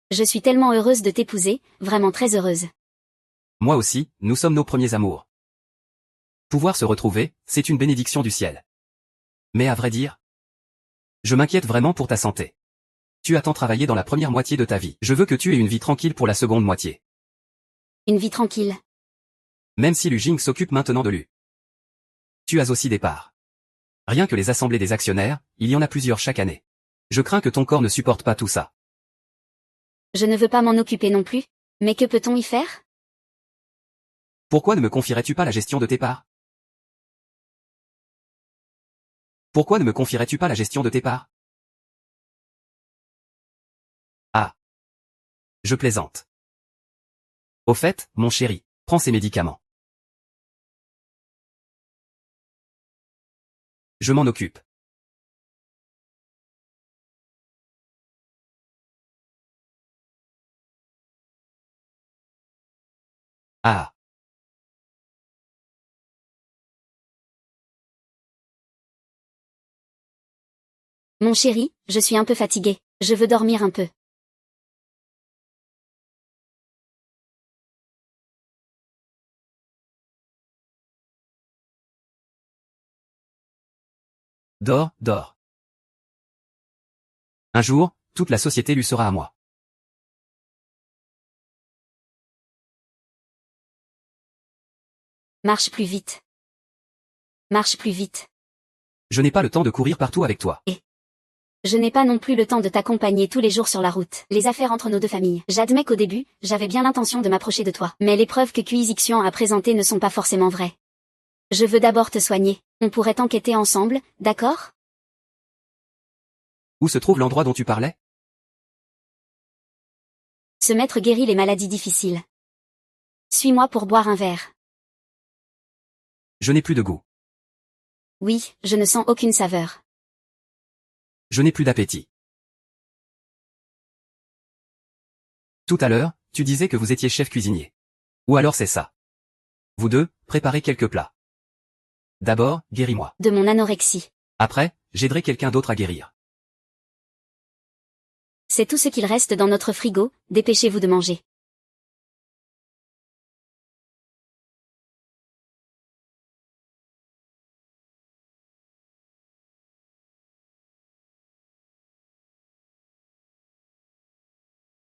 Speaker 2: Je suis tellement heureuse de t'épouser, vraiment très heureuse.
Speaker 1: Moi aussi, nous sommes nos premiers amours. Pouvoir se retrouver, c'est une bénédiction du ciel. Mais à vrai dire, je m'inquiète vraiment pour ta santé. Tu as tant travaillé dans la première moitié de ta vie. Je veux que tu aies une vie tranquille pour la seconde moitié.
Speaker 2: Une vie tranquille.
Speaker 1: Même si Lu Jing s'occupe maintenant de Lu. Tu as aussi des parts. Rien que les assemblées des actionnaires, il y en a plusieurs chaque année. Je crains que ton corps ne supporte pas tout ça.
Speaker 2: Je ne veux pas m'en occuper non plus. Mais que peut-on y faire?
Speaker 1: Pourquoi ne me confierais-tu pas la gestion de tes parts? Pourquoi ne me confierais-tu pas la gestion de tes parts? Ah. Je plaisante. Au fait, mon chéri, prends ces médicaments. Je m'en occupe. Ah.
Speaker 2: Mon chéri, je suis un peu fatiguée. Je veux dormir un peu.
Speaker 1: Dors, dors. Un jour, toute la société lui sera à moi.
Speaker 2: Marche plus vite. Marche plus vite.
Speaker 1: Je n'ai pas le temps de courir partout avec toi.
Speaker 2: Je n'ai pas non plus le temps de t'accompagner tous les jours sur la route. Les affaires entre nos deux familles. J'admets qu'au début, j'avais bien l'intention de m'approcher de toi. Mais les preuves que Xixian a présentées ne sont pas forcément vraies. Je veux d'abord te soigner. On pourrait enquêter ensemble, d'accord?
Speaker 1: Où se trouve l'endroit dont tu parlais?
Speaker 2: Ce maître guérit les maladies difficiles. Suis-moi pour boire un verre.
Speaker 1: Je n'ai plus de goût.
Speaker 2: Oui, je ne sens aucune saveur.
Speaker 1: Je n'ai plus d'appétit. Tout à l'heure, tu disais que vous étiez chef cuisinier. Ou alors c'est ça. Vous deux, préparez quelques plats. D'abord, guéris-moi.
Speaker 2: De mon anorexie.
Speaker 1: Après, j'aiderai quelqu'un d'autre à guérir.
Speaker 2: C'est tout ce qu'il reste dans notre frigo, dépêchez-vous de manger.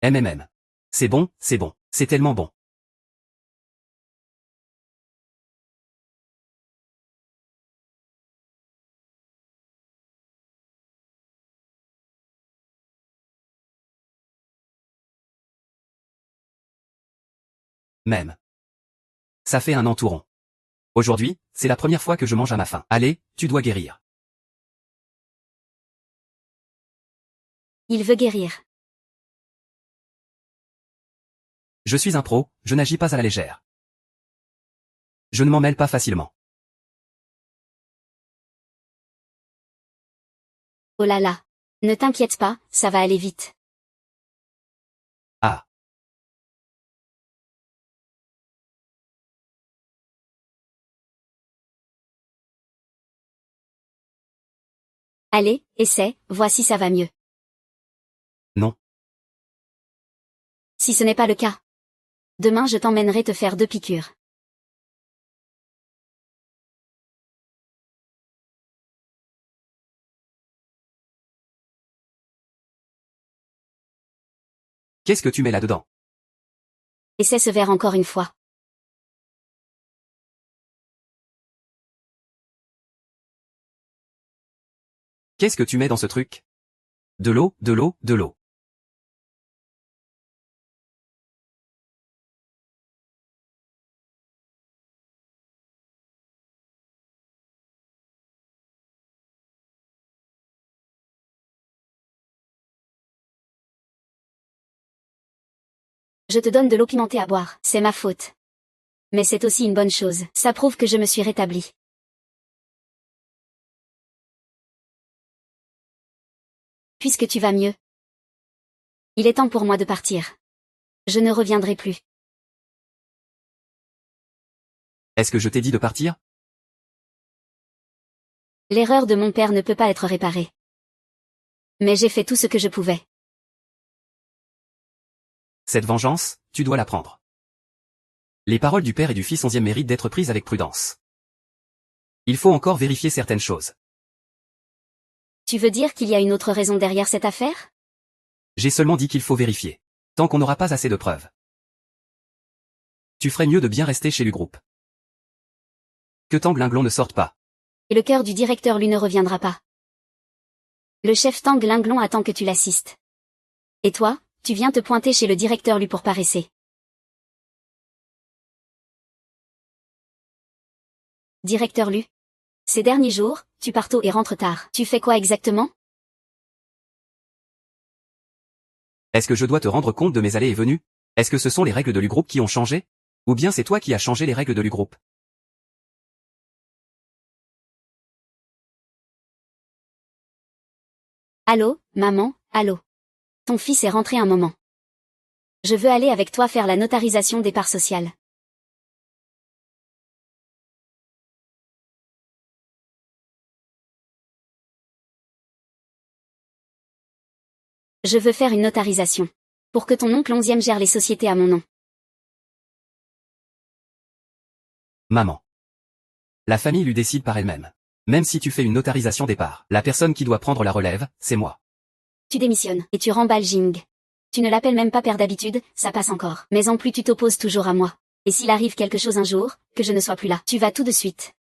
Speaker 1: MMM. C'est bon, c'est bon, c'est tellement bon. Même. Ça fait un an tout rond. Aujourd'hui, c'est la première fois que je mange à ma faim. Allez, tu dois guérir.
Speaker 2: Il veut guérir.
Speaker 1: Je suis un pro, je n'agis pas à la légère. Je ne m'en mêle pas facilement.
Speaker 2: Oh là là. Ne t'inquiète pas, ça va aller vite.
Speaker 1: Ah.
Speaker 2: Allez, essaie, vois si ça va mieux.
Speaker 1: Non.
Speaker 2: Si ce n'est pas le cas. Demain je t'emmènerai te faire 2 piqûres.
Speaker 1: Qu'est-ce que tu mets là-dedans?
Speaker 2: Essaie ce verre encore une fois.
Speaker 1: Qu'est-ce que tu mets dans ce truc? De l'eau, de l'eau, de l'eau.
Speaker 2: Je te donne de l'eau pimentée à boire, c'est ma faute. Mais c'est aussi une bonne chose, ça prouve que je me suis rétablie. Puisque tu vas mieux. Il est temps pour moi de partir. Je ne reviendrai plus.
Speaker 1: Est-ce que je t'ai dit de partir?
Speaker 2: L'erreur de mon père ne peut pas être réparée. Mais j'ai fait tout ce que je pouvais.
Speaker 1: Cette vengeance, tu dois la prendre. Les paroles du Père et du Fils onzième méritent d'être prises avec prudence. Il faut encore vérifier certaines choses.
Speaker 2: Tu veux dire qu'il y a une autre raison derrière cette affaire?
Speaker 1: J'ai seulement dit qu'il faut vérifier. Tant qu'on n'aura pas assez de preuves. Tu ferais mieux de bien rester chez le groupe. Que Tang Linglong ne sorte pas.
Speaker 2: Et le cœur du directeur lui ne reviendra pas. Le chef Tang Linglong attend que tu l'assistes. Et toi, tu viens te pointer chez le directeur lui pour paresser. Directeur Lu. Ces derniers jours, tu pars tôt et rentres tard. Tu fais quoi exactement?
Speaker 1: Est-ce que je dois te rendre compte de mes allées et venues? Est-ce que ce sont les règles de l'U-Groupe qui ont changé? Ou bien c'est toi qui as changé les règles de l'U-Groupe?
Speaker 2: Allô, maman, allô. Ton fils est rentré un moment. Je veux aller avec toi faire la notarisation des parts sociales. Je veux faire une notarisation. Pour que ton oncle onzième gère les sociétés à mon nom.
Speaker 1: Maman. La famille lui décide par elle-même. Même si tu fais une notarisation des parts, la personne qui doit prendre la relève, c'est moi.
Speaker 2: Tu démissionnes, et tu remballes Jing. Tu ne l'appelles même pas père d'habitude, ça passe encore. Mais en plus tu t'opposes toujours à moi. Et s'il arrive quelque chose un jour, que je ne sois plus là, tu vas tout de suite.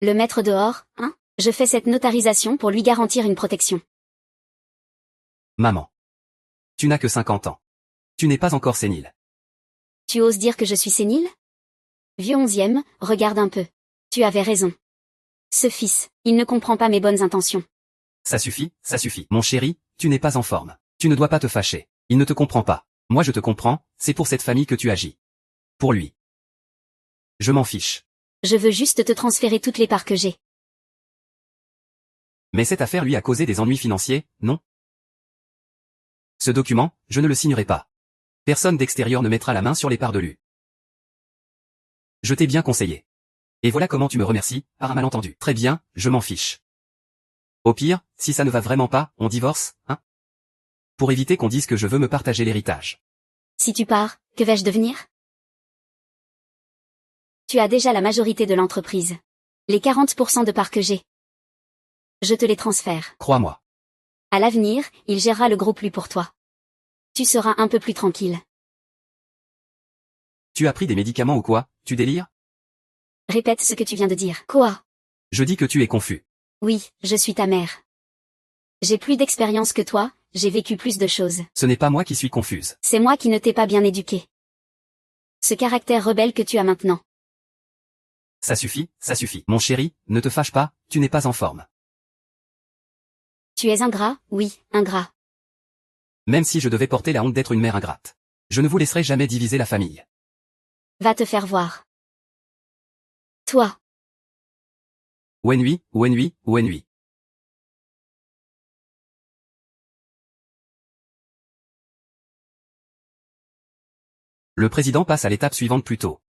Speaker 2: Le mettre dehors, hein? Je fais cette notarisation pour lui garantir une protection.
Speaker 1: Maman. Tu n'as que 50 ans. Tu n'es pas encore sénile.
Speaker 2: Tu oses dire que je suis sénile? Vieux onzième, regarde un peu. Tu avais raison. Ce fils, il ne comprend pas mes bonnes intentions.
Speaker 1: Ça suffit, ça suffit. Mon chéri, tu n'es pas en forme. Tu ne dois pas te fâcher. Il ne te comprend pas. Moi je te comprends, c'est pour cette famille que tu agis. Pour lui. Je m'en fiche.
Speaker 2: Je veux juste te transférer toutes les parts que j'ai.
Speaker 1: Mais cette affaire lui a causé des ennuis financiers, non? Ce document, je ne le signerai pas. Personne d'extérieur ne mettra la main sur les parts de Lu. Je t'ai bien conseillé. Et voilà comment tu me remercies, par un malentendu. Très bien, je m'en fiche. Au pire, si ça ne va vraiment pas, on divorce, hein? Pour éviter qu'on dise que je veux me partager l'héritage.
Speaker 2: Si tu pars, que vais-je devenir? Tu as déjà la majorité de l'entreprise. Les 40% de parts que j'ai. Je te les transfère.
Speaker 1: Crois-moi.
Speaker 2: À l'avenir, il gérera le groupe Lu pour toi. Tu seras un peu plus tranquille.
Speaker 1: Tu as pris des médicaments ou quoi? Tu délires?
Speaker 2: Répète ce que tu viens de dire. Quoi?
Speaker 1: Je dis que tu es confus.
Speaker 2: Oui, je suis ta mère. J'ai plus d'expérience que toi, j'ai vécu plus de choses.
Speaker 1: Ce n'est pas moi qui suis confuse.
Speaker 2: C'est moi qui ne t'ai pas bien éduqué. Ce caractère rebelle que tu as maintenant.
Speaker 1: Ça suffit, ça suffit. Mon chéri, ne te fâche pas, tu n'es pas en forme.
Speaker 2: Tu es ingrat, oui, ingrat.
Speaker 1: Même si je devais porter la honte d'être une mère ingrate. Je ne vous laisserai jamais diviser la famille.
Speaker 2: Va te faire voir. Toi.
Speaker 1: Wenhui, Wenhui, Wenhui. Le président passe à l'étape suivante plus tôt.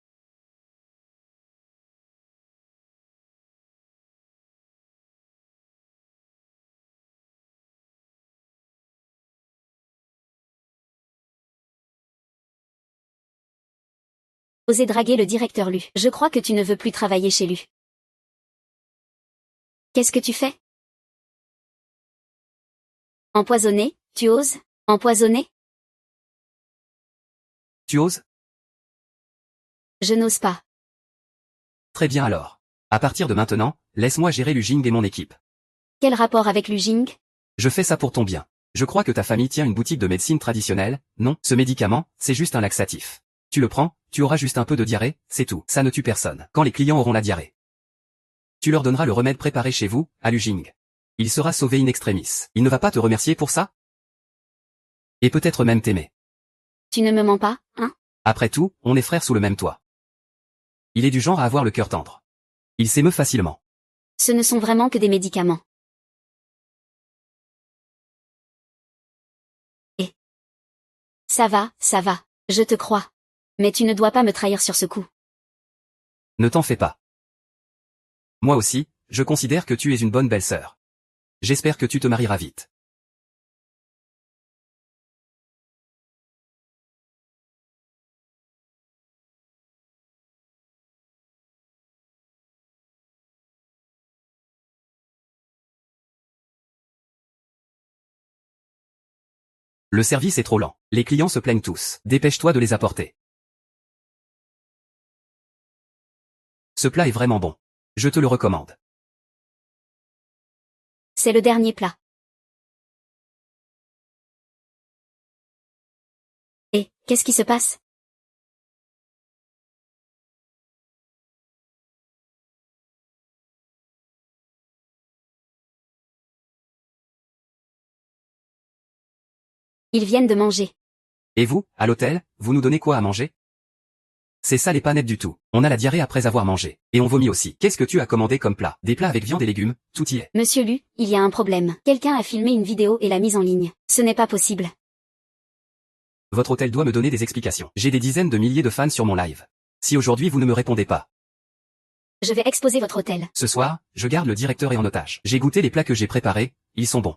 Speaker 2: Oser draguer le directeur Lu. Je crois que tu ne veux plus travailler chez Lu. Qu'est-ce que tu fais? Empoisonner, tu oses? Empoisonner?
Speaker 1: Tu oses?
Speaker 2: Je n'ose pas.
Speaker 1: Très bien alors. À partir de maintenant, laisse-moi gérer Lu Jing et mon équipe.
Speaker 2: Quel rapport avec Lu Jing?
Speaker 1: Je fais ça pour ton bien. Je crois que ta famille tient une boutique de médecine traditionnelle, non? Ce médicament, c'est juste un laxatif. Tu le prends, tu auras juste un peu de diarrhée, c'est tout. Ça ne tue personne. Quand les clients auront la diarrhée, tu leur donneras le remède préparé chez vous, à Lu Jing. Il sera sauvé in extremis. Il ne va pas te remercier pour ça? Et peut-être même t'aimer.
Speaker 2: Tu ne me mens pas, hein?
Speaker 1: Après tout, on est frères sous le même toit. Il est du genre à avoir le cœur tendre. Il s'émeut facilement.
Speaker 2: Ce ne sont vraiment que des médicaments. Et ça va, je te crois. Mais tu ne dois pas me trahir sur ce coup.
Speaker 1: Ne t'en fais pas. Moi aussi, je considère que tu es une bonne belle-sœur. J'espère que tu te marieras vite. Le service est trop lent. Les clients se plaignent tous. Dépêche-toi de les apporter. Ce plat est vraiment bon. Je te le recommande.
Speaker 2: C'est le dernier plat. Et, qu'est-ce qui se passe? Ils viennent de manger.
Speaker 1: Et vous, à l'hôtel, vous nous donnez quoi à manger? C'est ça les pas net du tout. On a la diarrhée après avoir mangé. Et on vomit aussi. Qu'est-ce que tu as commandé comme plat? Des plats avec viande et légumes, tout y est.
Speaker 2: Monsieur Lu, il y a un problème. Quelqu'un a filmé une vidéo et l'a mise en ligne. Ce n'est pas possible.
Speaker 1: Votre hôtel doit me donner des explications. J'ai des dizaines de milliers de fans sur mon live. Si aujourd'hui vous ne me répondez pas,
Speaker 2: Je vais exposer votre hôtel.
Speaker 1: ce soir, je garde le directeur et en otage. J'ai goûté les plats que j'ai préparés, ils sont bons.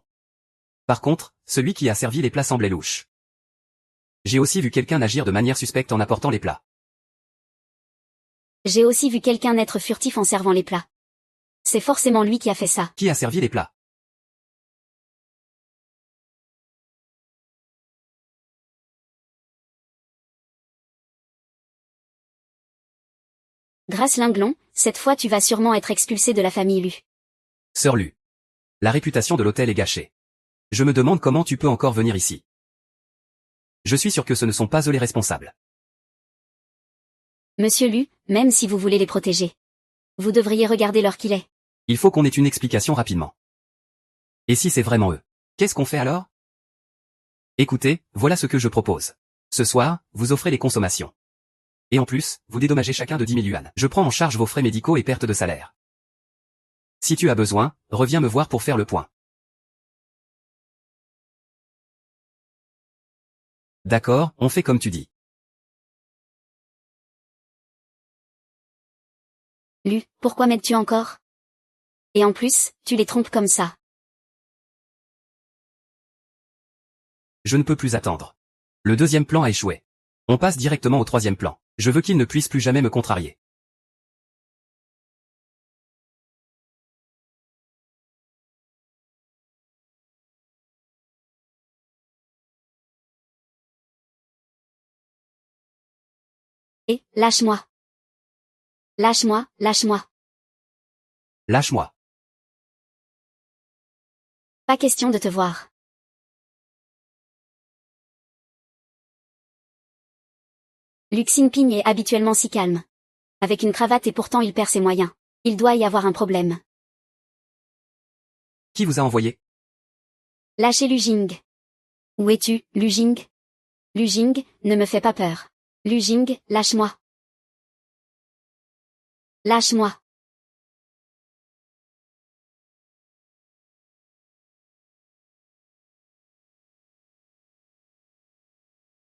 Speaker 1: Par contre, celui qui a servi les plats semblait louche. J'ai aussi vu quelqu'un agir de manière suspecte en apportant les plats.
Speaker 2: J'ai aussi vu quelqu'un être furtif en servant les plats. C'est forcément lui qui a fait ça.
Speaker 1: Qui a servi les plats?
Speaker 2: Grâce Linglon, cette fois tu vas sûrement être expulsé de la famille Lu.
Speaker 1: Sœur Lu. La réputation de l'hôtel est gâchée. Je me demande comment tu peux encore venir ici. Je suis sûr que ce ne sont pas eux les responsables.
Speaker 2: Monsieur Lu, même si vous voulez les protéger, vous devriez regarder l'heure qu'il est.
Speaker 1: Il faut qu'on ait une explication rapidement. Et si c'est vraiment eux, qu'est-ce qu'on fait alors? Écoutez, voilà ce que je propose. Ce soir, vous offrez les consommations. Et en plus, vous dédommagez chacun de 10 000 yuan. Je prends en charge vos frais médicaux et pertes de salaire. Si tu as besoin, reviens me voir pour faire le point. D'accord, on fait comme tu dis.
Speaker 2: Lu, pourquoi m'aides-tu encore? Et en plus, tu les trompes comme ça.
Speaker 1: Je ne peux plus attendre. Le deuxième plan a échoué. On passe directement au troisième plan. Je veux qu'il ne puisse plus jamais me contrarier.
Speaker 2: Et, lâche-moi. Lâche-moi, lâche-moi.
Speaker 1: Lâche-moi.
Speaker 2: Pas question de te voir. Lu Xingping est habituellement si calme. Avec une cravate et pourtant il perd ses moyens. Il doit y avoir un problème.
Speaker 1: Qui vous a envoyé?
Speaker 2: Lâchez Lu Jing. Où es-tu, Lu Jing? Lu Jing, ne me fais pas peur. Lu Jing, lâche-moi. Lâche-moi.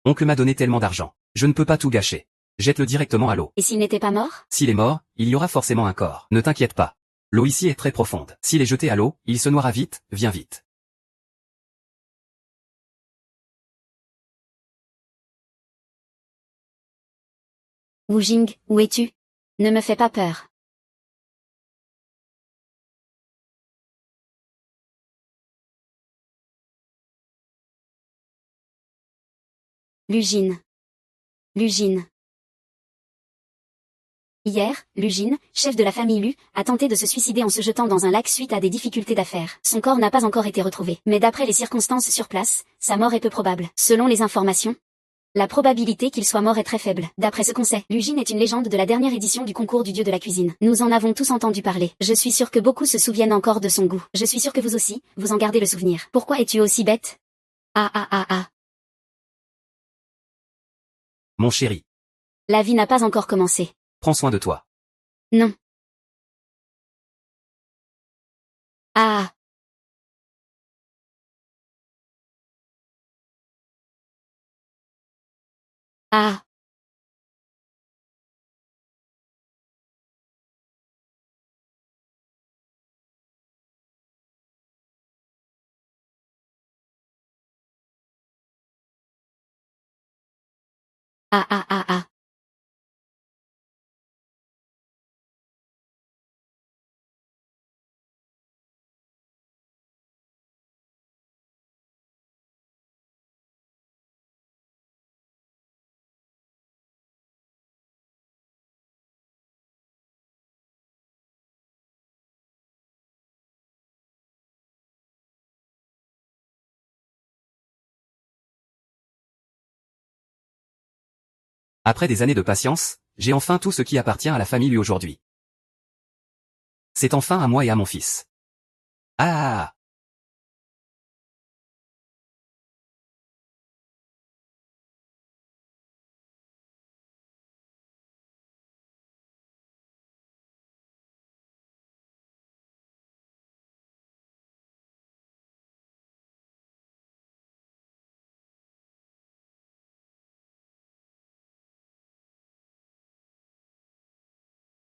Speaker 1: Oncle m'a donné tellement d'argent. Je ne peux pas tout gâcher. Jette-le directement à l'eau.
Speaker 2: Et s'il n'était pas mort?
Speaker 1: S'il est mort, il y aura forcément un corps. Ne t'inquiète pas. L'eau ici est très profonde. S'il est jeté à l'eau, il se noiera vite, viens vite.
Speaker 2: Wu Jing, où es-tu? Ne me fais pas peur. Lu Jin. Lu Jin. Hier, Lu Jin, chef de la famille Lu, a tenté de se suicider en se jetant dans un lac suite à des difficultés d'affaires. Son corps n'a pas encore été retrouvé. Mais d'après les circonstances sur place, sa mort est peu probable. Selon les informations, la probabilité qu'il soit mort est très faible. D'après ce qu'on sait, Lu Jin est une légende de la dernière édition du concours du dieu de la cuisine. Nous en avons tous entendu parler. Je suis sûr que beaucoup se souviennent encore de son goût. Je suis sûr que vous aussi, vous en gardez le souvenir. Pourquoi es-tu aussi bête? Ah ah ah ah.
Speaker 1: Mon chéri,
Speaker 2: La vie n'a pas encore commencé.
Speaker 1: prends soin de toi.
Speaker 2: Non. Ah. Ah. Ah ah ah ah.
Speaker 1: Après des années de patience, j'ai enfin tout ce qui appartient à la famille Lu aujourd'hui. C'est enfin à moi et à mon fils. Ah.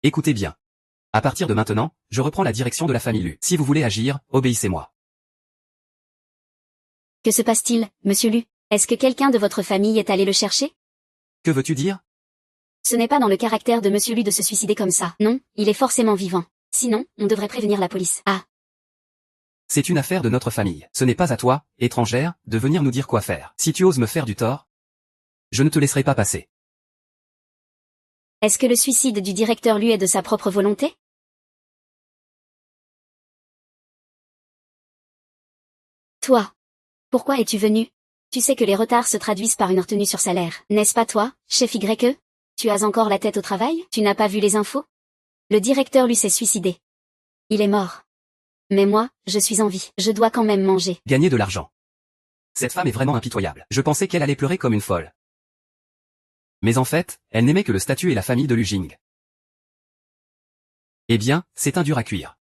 Speaker 1: Écoutez bien. À partir de maintenant, je reprends la direction de la famille Lu. Si vous voulez agir, obéissez-moi.
Speaker 2: Que se passe-t-il, monsieur Lu? Est-ce que quelqu'un de votre famille est allé le chercher?
Speaker 1: Que veux-tu dire?
Speaker 2: Ce n'est pas dans le caractère de monsieur Lu de se suicider comme ça. Non, il est forcément vivant. Sinon, on devrait prévenir la police. Ah.
Speaker 1: C'est une affaire de notre famille. Ce n'est pas à toi, étrangère, de venir nous dire quoi faire. Si tu oses me faire du tort, je ne te laisserai pas passer.
Speaker 2: Est-ce que le suicide du directeur Lu est de sa propre volonté? Toi. Pourquoi es-tu venu? Tu sais que les retards se traduisent par une retenue sur salaire. N'est-ce pas toi, chef YE? Tu as encore la tête au travail? Tu n'as pas vu les infos? Le directeur Lu s'est suicidé. Il est mort. Mais moi, je suis en vie. Je dois quand même manger.
Speaker 1: Gagner de l'argent. Cette femme est vraiment impitoyable. Je pensais qu'elle allait pleurer comme une folle. Mais en fait, elle n'aimait que le statut et la famille de Lu Jing. Eh bien, c'est un dur à cuire.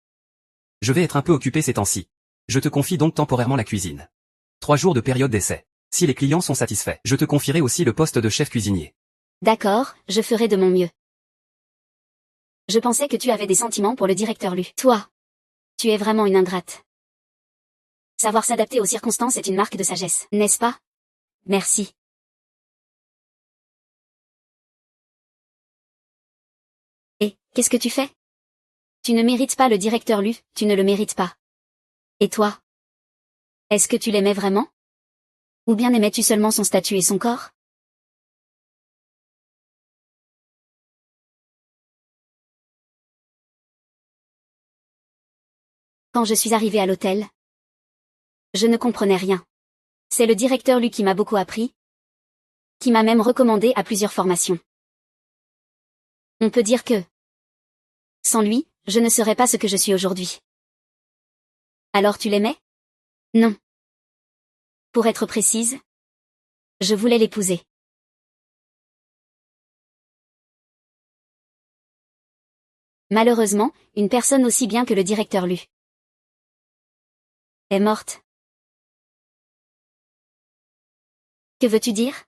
Speaker 1: Je vais être un peu occupé ces temps-ci. Je te confie donc temporairement la cuisine. 3 jours de période d'essai. Si les clients sont satisfaits, je te confierai aussi le poste de chef cuisinier.
Speaker 2: D'accord, je ferai de mon mieux. Je pensais que tu avais des sentiments pour le directeur Lu. Toi, tu es vraiment une ingrate. Savoir s'adapter aux circonstances est une marque de sagesse, n'est-ce pas? Merci. Et, qu'est-ce que tu fais? Tu ne mérites pas le directeur Lu, tu ne le mérites pas. Et toi? Est-ce que tu l'aimais vraiment? Ou bien aimais-tu seulement son statut et son corps? Quand je suis arrivée à l'hôtel, je ne comprenais rien. C'est le directeur Lu qui m'a beaucoup appris, qui m'a même recommandé à plusieurs formations. On peut dire que, sans lui, je ne serais pas ce que je suis aujourd'hui. Alors tu l'aimais? Non. Pour être précise, je voulais l'épouser. Malheureusement, une personne aussi bien que le directeur Lu est morte. Que veux-tu dire?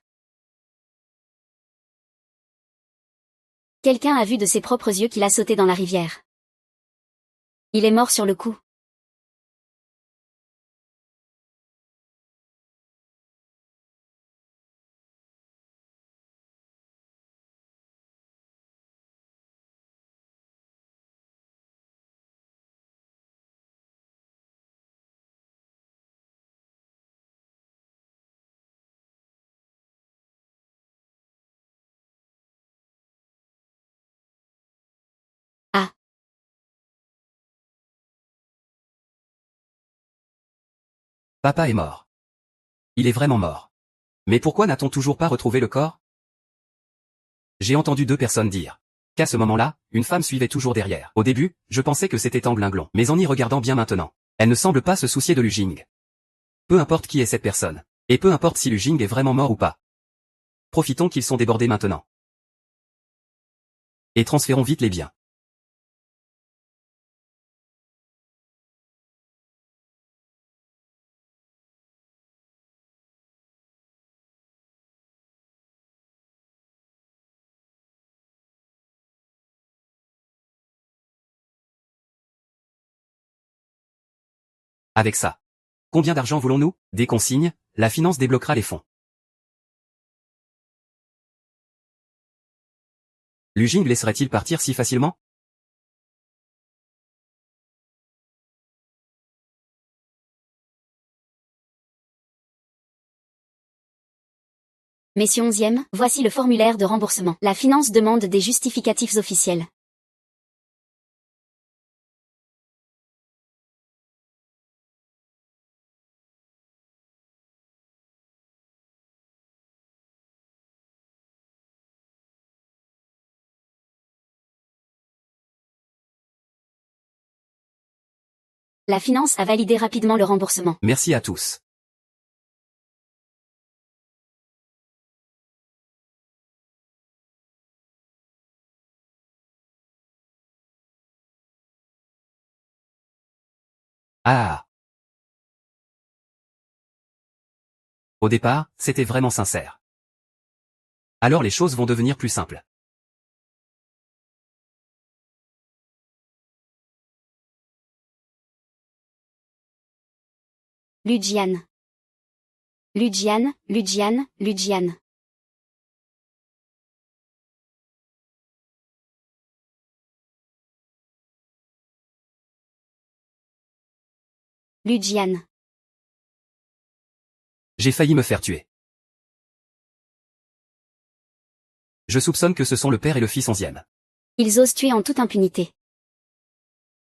Speaker 2: Quelqu'un a vu de ses propres yeux qu'il a sauté dans la rivière. Il est mort sur le coup. Ah,
Speaker 1: Papa est mort. Il est vraiment mort. Mais pourquoi n'a-t-on toujours pas retrouvé le corps? J'ai entendu 2 personnes dire qu'à ce moment-là, une femme suivait toujours derrière. Au début, je pensais que c'était Anglinglon. Mais en y regardant bien maintenant, elle ne semble pas se soucier de Lu Jing. Peu importe qui est cette personne. Et peu importe si Lu Jing est vraiment mort ou pas. Profitons qu'ils sont débordés maintenant. Et transférons vite les biens. Avec ça. Combien d'argent voulons-nous? Des consignes, la finance débloquera les fonds. Lu Jing laisserait-il partir si facilement?
Speaker 2: Messieurs 11e, voici le formulaire de remboursement. La finance demande des justificatifs officiels. La finance a validé rapidement le remboursement.
Speaker 1: Merci à tous. Ah. Au départ, c'était vraiment sincère. Alors les choses vont devenir plus simples.
Speaker 2: Lujian. Lujian, Lujian, Lujian. Lujian.
Speaker 1: J'ai failli me faire tuer. Je soupçonne que ce sont le père et le fils 11e.
Speaker 2: Ils osent tuer en toute impunité.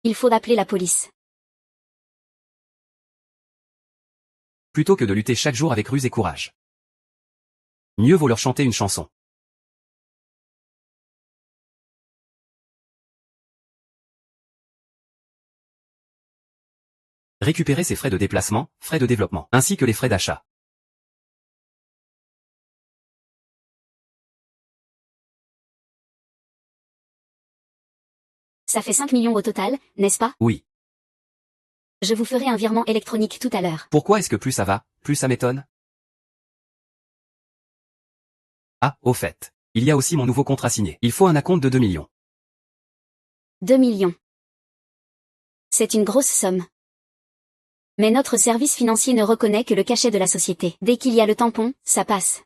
Speaker 2: Il faut appeler la police.
Speaker 1: Plutôt que de lutter chaque jour avec ruse et courage. Mieux vaut leur chanter une chanson. Récupérer ses frais de déplacement, frais de développement, ainsi que les frais d'achat.
Speaker 2: Ça fait 5 millions au total, n'est-ce pas?
Speaker 1: Oui.
Speaker 2: Je vous ferai un virement électronique tout à l'heure.
Speaker 1: Pourquoi est-ce que plus ça va, plus ça m'étonne? Ah, au fait. Il y a aussi mon nouveau contrat signé. Il faut un acompte de 2 millions.
Speaker 2: 2 millions. C'est une grosse somme. Mais notre service financier ne reconnaît que le cachet de la société. Dès qu'il y a le tampon, ça passe.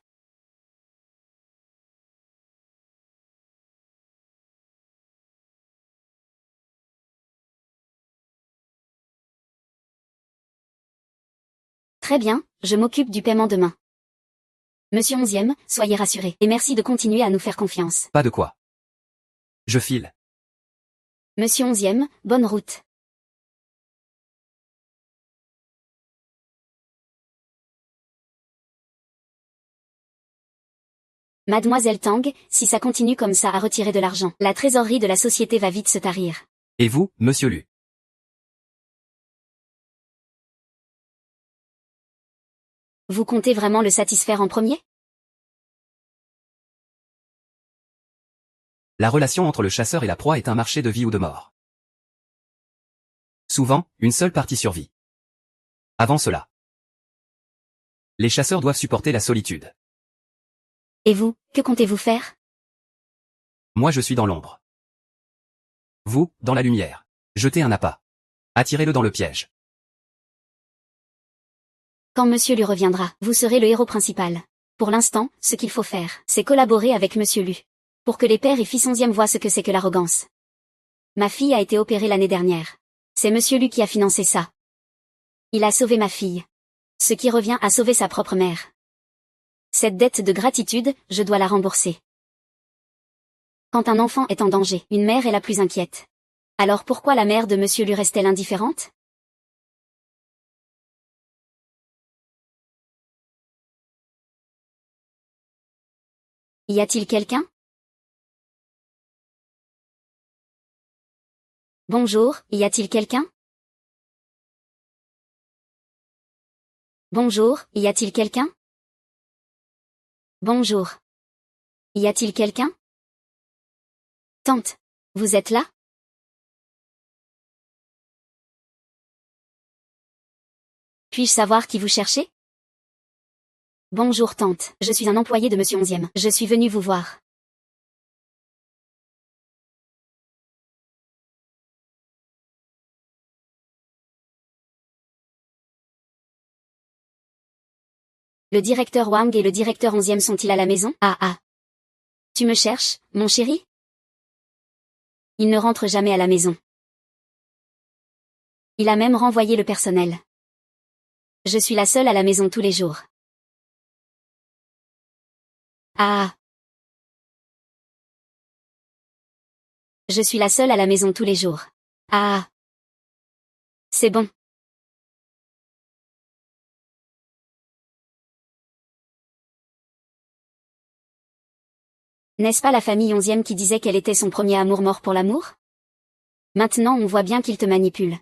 Speaker 2: Très bien, je m'occupe du paiement demain. Monsieur Onzième, soyez rassuré, et merci de continuer à nous faire confiance.
Speaker 1: Pas de quoi. Je file.
Speaker 2: Monsieur Onzième, bonne route. Mademoiselle Tang, si ça continue comme ça à retirer de l'argent, la trésorerie de la société va vite se tarir.
Speaker 1: Et vous, monsieur Lu?
Speaker 2: Vous comptez vraiment le satisfaire en premier?
Speaker 1: La relation entre le chasseur et la proie est un marché de vie ou de mort. Souvent, une seule partie survit. Avant cela, les chasseurs doivent supporter la solitude.
Speaker 2: Et vous, que comptez-vous faire?
Speaker 1: Moi je suis dans l'ombre. Vous, dans la lumière. Jetez un appât. Attirez-le dans le piège.
Speaker 2: Quand monsieur Lu reviendra, vous serez le héros principal. Pour l'instant, ce qu'il faut faire, c'est collaborer avec monsieur Lu. Pour que les pères et fils onzième voient ce que c'est que l'arrogance. Ma fille a été opérée l'année dernière. C'est monsieur Lu qui a financé ça. Il a sauvé ma fille. Ce qui revient à sauver sa propre mère. Cette dette de gratitude, je dois la rembourser. Quand un enfant est en danger, une mère est la plus inquiète. Alors pourquoi la mère de monsieur Lu reste-t-elle indifférente? Y a-t-il quelqu'un? Bonjour, y a-t-il quelqu'un? Bonjour, y a-t-il quelqu'un? Bonjour. Y a-t-il quelqu'un? Tante. Vous êtes là? Puis-je savoir qui vous cherchez? Bonjour tante, je suis un employé de monsieur Onzième. Je suis venu vous voir. Le directeur Wang et le directeur Onzième sont-ils à la maison? Ah ah. Tu me cherches, mon chéri? Il ne rentre jamais à la maison. Il a même renvoyé le personnel. Je suis la seule à la maison tous les jours. Ah. Je suis la seule à la maison tous les jours. Ah. C'est bon. N'est-ce pas la famille onzième qui disait qu'elle était son premier amour mort pour l'amour? Maintenant on voit bien qu'il te manipule.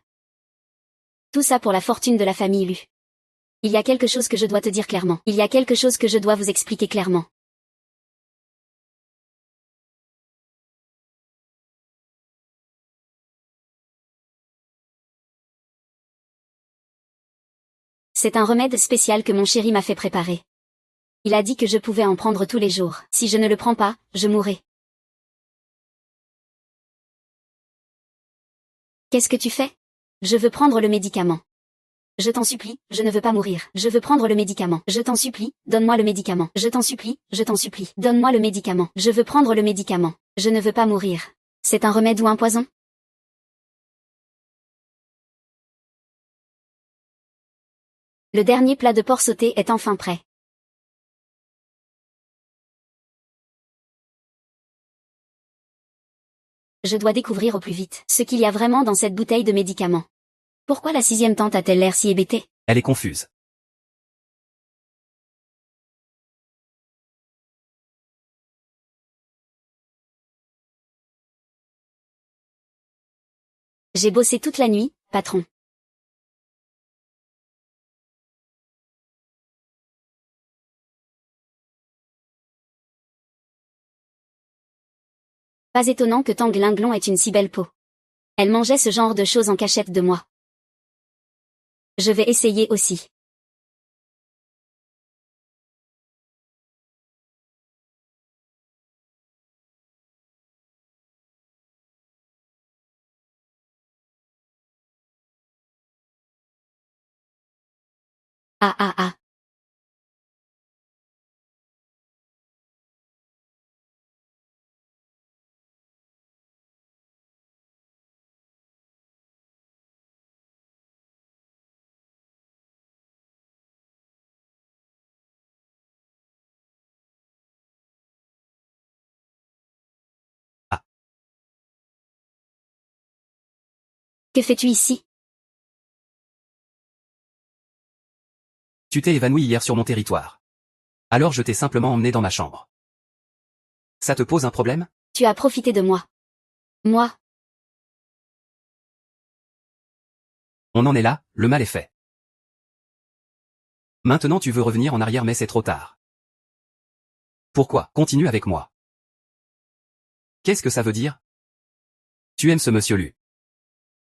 Speaker 2: Tout ça pour la fortune de la famille Lu. Il y a quelque chose que je dois te dire clairement. Il y a quelque chose que je dois vous expliquer clairement. C'est un remède spécial que mon chéri m'a fait préparer. Il a dit que je pouvais en prendre tous les jours. Si je ne le prends pas, je mourrai. Qu'est-ce que tu fais? Je veux prendre le médicament. Je t'en supplie, je ne veux pas mourir. Je veux prendre le médicament. Je t'en supplie, donne-moi le médicament. Je t'en supplie, donne-moi le médicament. Je veux prendre le médicament. Je ne veux pas mourir. C'est un remède ou un poison? Le dernier plat de porc sauté est enfin prêt. Je dois découvrir au plus vite ce qu'il y a vraiment dans cette bouteille de médicaments. Pourquoi la sixième tante a-t-elle l'air si hébétée?
Speaker 1: Elle est confuse.
Speaker 2: J'ai bossé toute la nuit, patron. Pas étonnant que Tang Linglong ait une si belle peau. Elle mangeait ce genre de choses en cachette de moi. Je vais essayer aussi. Ah ah ah.
Speaker 1: Ah,
Speaker 2: Que fais-tu ici?
Speaker 1: tu t'es évanoui hier sur mon territoire. Alors je t'ai simplement emmené dans ma chambre. Ça te pose un problème?
Speaker 2: Tu as profité de moi. Moi,
Speaker 1: On en est là, le mal est fait. Maintenant tu veux revenir en arrière mais c'est trop tard. Pourquoi? Continue avec moi. Qu'est-ce que ça veut dire? Tu aimes ce monsieur Lu.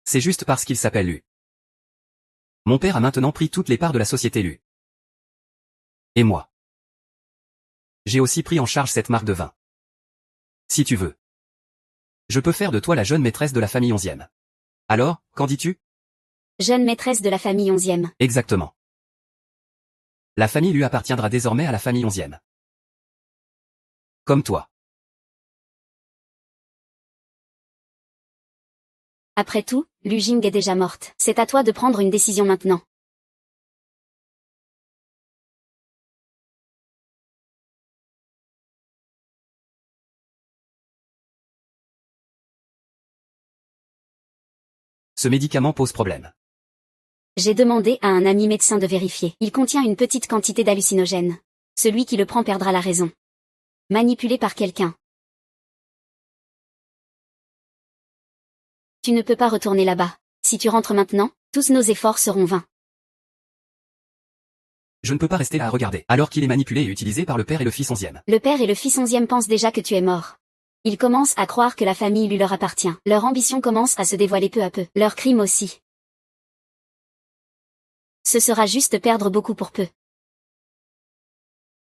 Speaker 1: C'est juste parce qu'il s'appelle Lu. Mon père a maintenant pris toutes les parts de la société Lu. Et moi. J'ai aussi pris en charge cette marque de vin. Si tu veux. Je peux faire de toi la jeune maîtresse de la famille 11e. Alors, qu'en dis-tu?
Speaker 2: jeune maîtresse de la famille 11e.
Speaker 1: Exactement. La famille lui appartiendra désormais à la famille 11e. Comme toi.
Speaker 2: Après tout, Lu Jing est déjà morte. C'est à toi de prendre une décision maintenant.
Speaker 1: Ce médicament pose problème.
Speaker 2: J'ai demandé à un ami médecin de vérifier. Il contient une petite quantité d'hallucinogènes. Celui qui le prend perdra la raison. Manipulé par quelqu'un. Tu ne peux pas retourner là-bas. Si tu rentres maintenant, tous nos efforts seront vains.
Speaker 1: Je ne peux pas rester là à regarder, alors qu'il est manipulé et utilisé par le père et le fils 11e.
Speaker 2: Le père et le fils 11e pensent déjà que tu es mort. Ils commencent à croire que la famille lui leur appartient. Leur ambition commence à se dévoiler peu à peu. Leur crime aussi. Ce sera juste perdre beaucoup pour peu.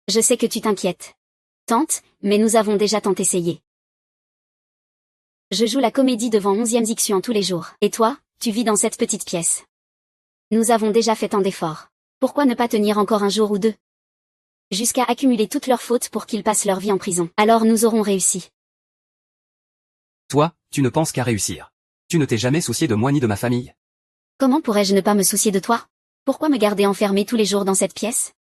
Speaker 2: Je sais que tu t'inquiètes. Tente, mais nous avons déjà tant essayé. Je joue la comédie devant 11e Xian tous les jours. Et toi, tu vis dans cette petite pièce. Nous avons déjà fait tant d'efforts. Pourquoi ne pas tenir encore un jour ou deux? Jusqu'à accumuler toutes leurs fautes pour qu'ils passent leur vie en prison. Alors nous aurons réussi.
Speaker 1: Toi, tu ne penses qu'à réussir. Tu ne t'es jamais soucié de moi ni de ma famille.
Speaker 2: Comment pourrais-je ne pas me soucier de toi? Pourquoi me garder enfermé tous les jours dans cette pièce?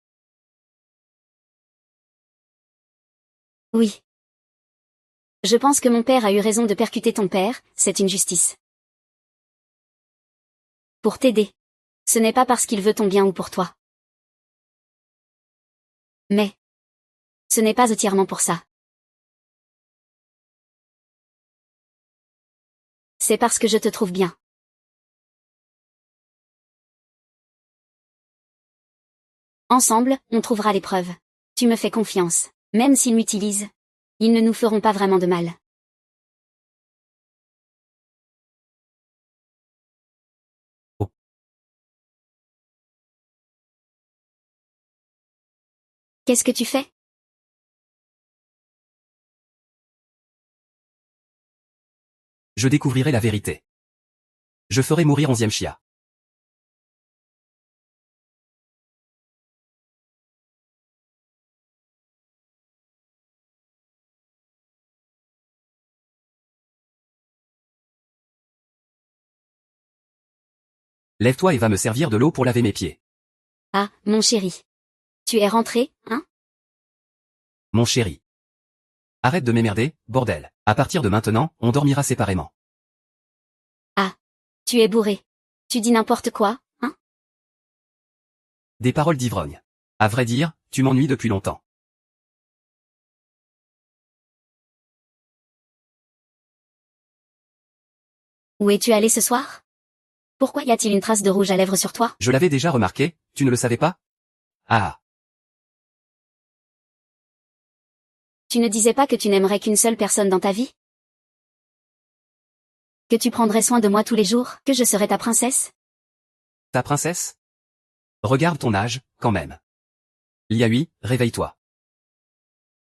Speaker 2: Oui. Je pense que mon père a eu raison de percuter ton père, c'est une justice. Pour t'aider. Ce n'est pas parce qu'il veut ton bien ou pour toi. Mais. Ce n'est pas entièrement pour ça. C'est parce que je te trouve bien. Ensemble, on trouvera les preuves. Tu me fais confiance. Même s'ils m'utilisent, ils ne nous feront pas vraiment de mal.
Speaker 1: Oh.
Speaker 2: Qu'est-ce que tu fais?
Speaker 1: Je découvrirai la vérité. Je ferai mourir 11e Chia. Lève-toi et va me servir de l'eau pour laver mes pieds.
Speaker 2: Ah, mon chéri. Tu es rentré, hein?
Speaker 1: Mon chéri. Arrête de m'emmerder, bordel. À partir de maintenant, on dormira séparément.
Speaker 2: Ah. Tu es bourré. Tu dis n'importe quoi, hein?
Speaker 1: Des paroles d'ivrogne. À vrai dire, tu m'ennuies depuis longtemps.
Speaker 2: Où es-tu allé ce soir? Pourquoi y a-t-il une trace de rouge à lèvres sur toi?
Speaker 1: Je l'avais déjà remarqué, tu ne le savais pas? Ah.
Speaker 2: Tu ne disais pas que tu n'aimerais qu'une seule personne dans ta vie? Que tu prendrais soin de moi tous les jours, que je serais ta princesse?
Speaker 1: Ta princesse? Regarde ton âge, quand même. Liahui, réveille-toi.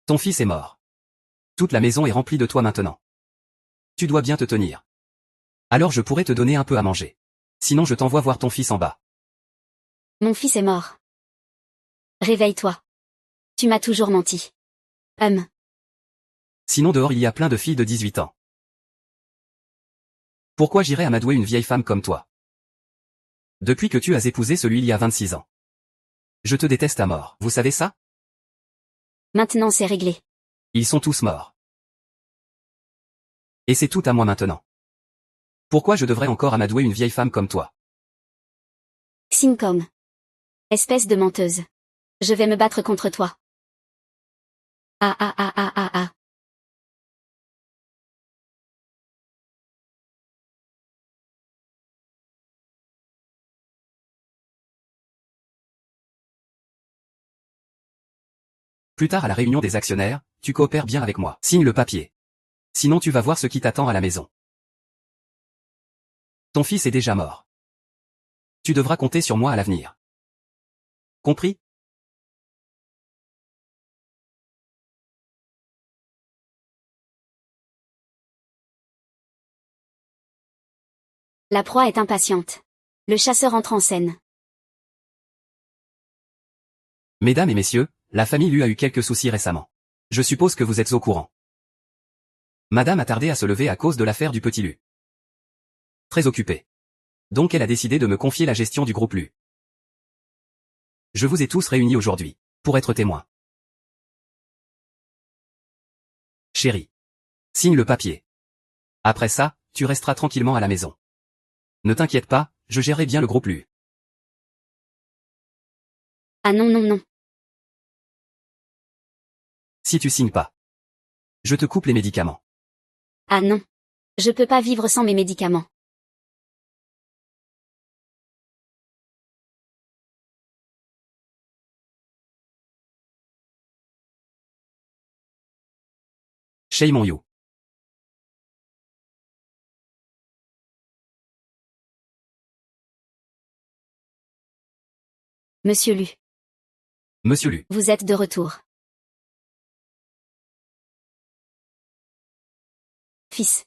Speaker 1: Ton fils est mort. Toute la maison est remplie de toi maintenant. Tu dois bien te tenir. Alors je pourrais te donner un peu à manger. Sinon je t'envoie voir ton fils en bas.
Speaker 2: Mon fils est mort. Réveille-toi. Tu m'as toujours menti.
Speaker 1: Sinon dehors il y a plein de filles de 18 ans. Pourquoi j'irais amadouer une vieille femme comme toi? Depuis que tu as épousé celui il y a 26 ans. Je te déteste à mort, vous savez ça?
Speaker 2: Maintenant c'est réglé.
Speaker 1: Ils sont tous morts. Et c'est tout à moi maintenant. Pourquoi je devrais encore amadouer une vieille femme comme toi?
Speaker 2: Xincom. Espèce de menteuse. Je vais me battre contre toi. Ah ah ah ah ah ah.
Speaker 1: Plus tard à la réunion des actionnaires, tu coopères bien avec moi. Signe le papier. Sinon tu vas voir ce qui t'attend à la maison. Ton fils est déjà mort. Tu devras compter sur moi à l'avenir. Compris?
Speaker 2: La proie est impatiente. Le chasseur entre en scène.
Speaker 1: Mesdames et messieurs, la famille Lu a eu quelques soucis récemment. Je suppose que vous êtes au courant. Madame a tardé à se lever à cause de l'affaire du petit Lu. Très occupée. Donc elle a décidé de me confier la gestion du groupe Lu. Je vous ai tous réunis aujourd'hui, pour être témoins. Chérie. Signe le papier. Après ça, tu resteras tranquillement à la maison. Ne t'inquiète pas, je gérerai bien le groupe Lu.
Speaker 2: Ah non non non.
Speaker 1: Si tu signes pas, je te coupe les médicaments.
Speaker 2: Ah non. Je peux pas vivre sans mes médicaments.
Speaker 1: Shame on you.
Speaker 2: Monsieur Lu.
Speaker 1: Monsieur Lu.
Speaker 2: Vous êtes de retour. Fils.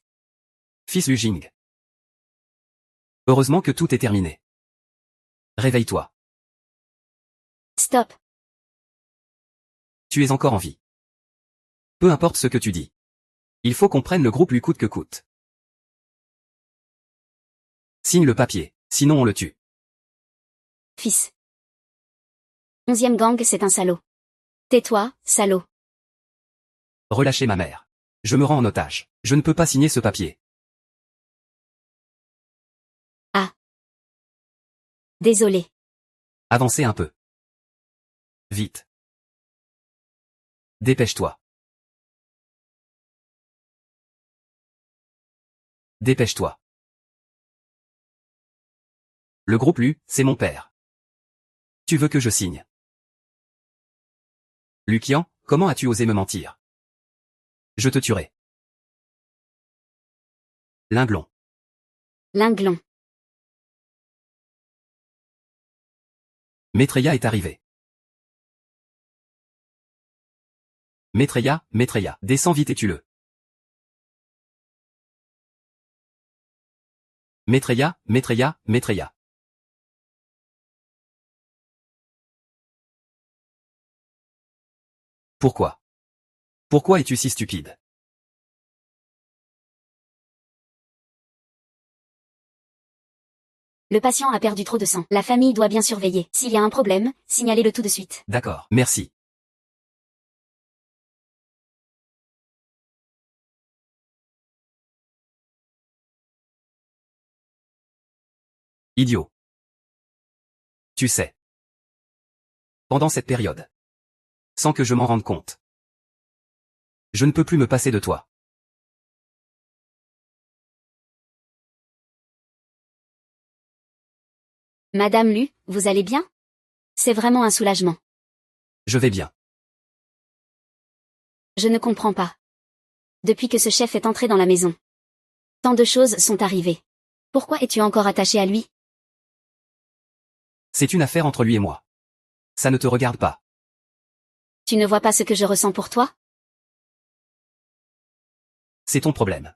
Speaker 1: Fils Lu Jing. Heureusement que tout est terminé. Réveille-toi.
Speaker 2: Stop.
Speaker 1: Tu es encore en vie. Peu importe ce que tu dis. Il faut qu'on prenne le groupe Lu coûte que coûte. Signe le papier, sinon on le tue.
Speaker 2: Fils. 11e gang, c'est un salaud. Tais-toi, salaud.
Speaker 1: Relâchez ma mère. Je me rends en otage. Je ne peux pas signer ce papier.
Speaker 2: Ah. Désolé.
Speaker 1: Avancez un peu. Vite. Dépêche-toi. Dépêche-toi. Le groupe Lu, c'est mon père. Tu veux que je signe? Lucian, comment as-tu osé me mentir? Je te tuerai. Linglon.
Speaker 2: Linglon.
Speaker 1: Maitreya est arrivé. Maitreya, descends vite et tue-le. Maitreya. Pourquoi? Pourquoi es-tu si stupide?
Speaker 2: Le patient a perdu trop de sang. La famille doit bien surveiller. S'il y a un problème, signalez-le tout de suite.
Speaker 1: D'accord, merci. Idiot. Tu sais. Pendant cette période. Sans que je m'en rende compte. Je ne peux plus me passer de toi.
Speaker 2: Madame Lu, vous allez bien? C'est vraiment un soulagement.
Speaker 1: Je vais bien.
Speaker 2: Je ne comprends pas. Depuis que ce chef est entré dans la maison. Tant de choses sont arrivées. Pourquoi es-tu encore attaché à lui?
Speaker 1: C'est une affaire entre lui et moi. Ça ne te regarde pas.
Speaker 2: Tu ne vois pas ce que je ressens pour toi?
Speaker 1: C'est ton problème.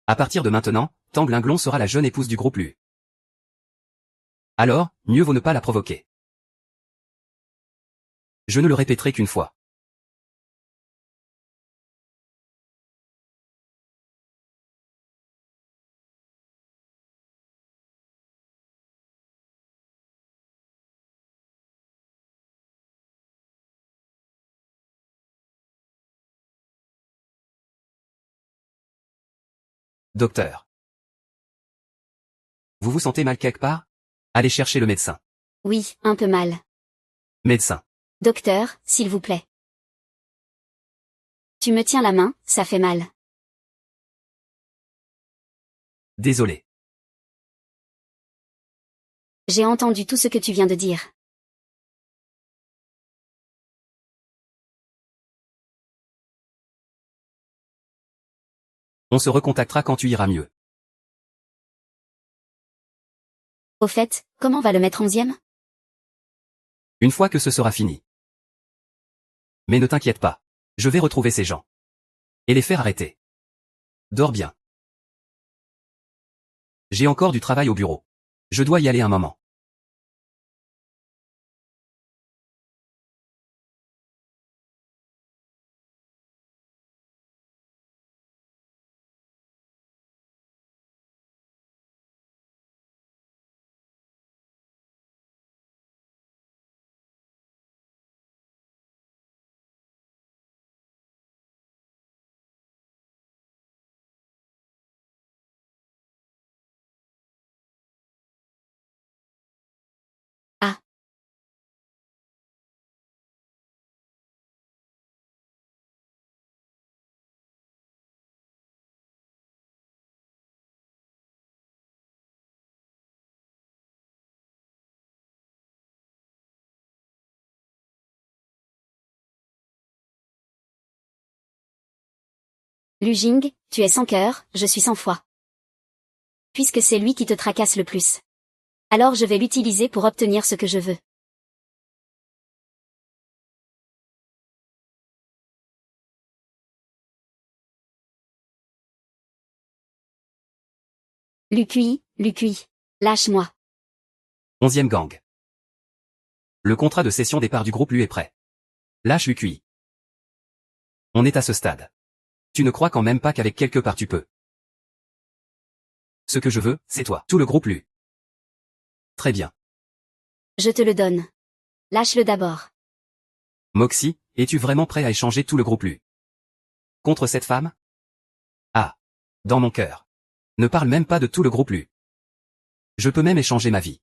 Speaker 1: À partir de maintenant, Tang Linglong sera la jeune épouse du groupe Lu. Alors, mieux vaut ne pas la provoquer. Je ne le répéterai qu'une fois. Docteur. Vous vous sentez mal quelque part? Allez chercher le médecin.
Speaker 2: Oui, un peu mal.
Speaker 1: Médecin.
Speaker 2: Docteur, s'il vous plaît. Tu me tiens la main, ça fait mal.
Speaker 1: Désolé.
Speaker 2: J'ai entendu tout ce que tu viens de dire.
Speaker 1: On se recontactera quand tu iras mieux.
Speaker 2: Au fait, comment va le maître 11e?
Speaker 1: Une fois que ce sera fini. Mais ne t'inquiète pas. Je vais retrouver ces gens. Et les faire arrêter. Dors bien. J'ai encore du travail au bureau. Je dois y aller un moment.
Speaker 2: Ah. Lu Jing, tu es sans cœur, je suis sans foi. Puisque c'est lui qui te tracasse le plus. Alors je vais l'utiliser pour obtenir ce que je veux. Lucui, lâche-moi.
Speaker 1: 11e gang. Le contrat de cession départ du groupe Lu est prêt. Lâche Lucui. On est à ce stade. Tu ne crois quand même pas qu'avec quelque part tu peux. Ce que je veux, c'est toi. Tout le groupe Lu. Très bien.
Speaker 2: Je te le donne. Lâche-le d'abord.
Speaker 1: Moxie, es-tu vraiment prêt à échanger tout le groupe Lu? Contre cette femme? Ah. Dans mon cœur. Ne parle même pas de tout le groupe Lu. Je peux même échanger ma vie.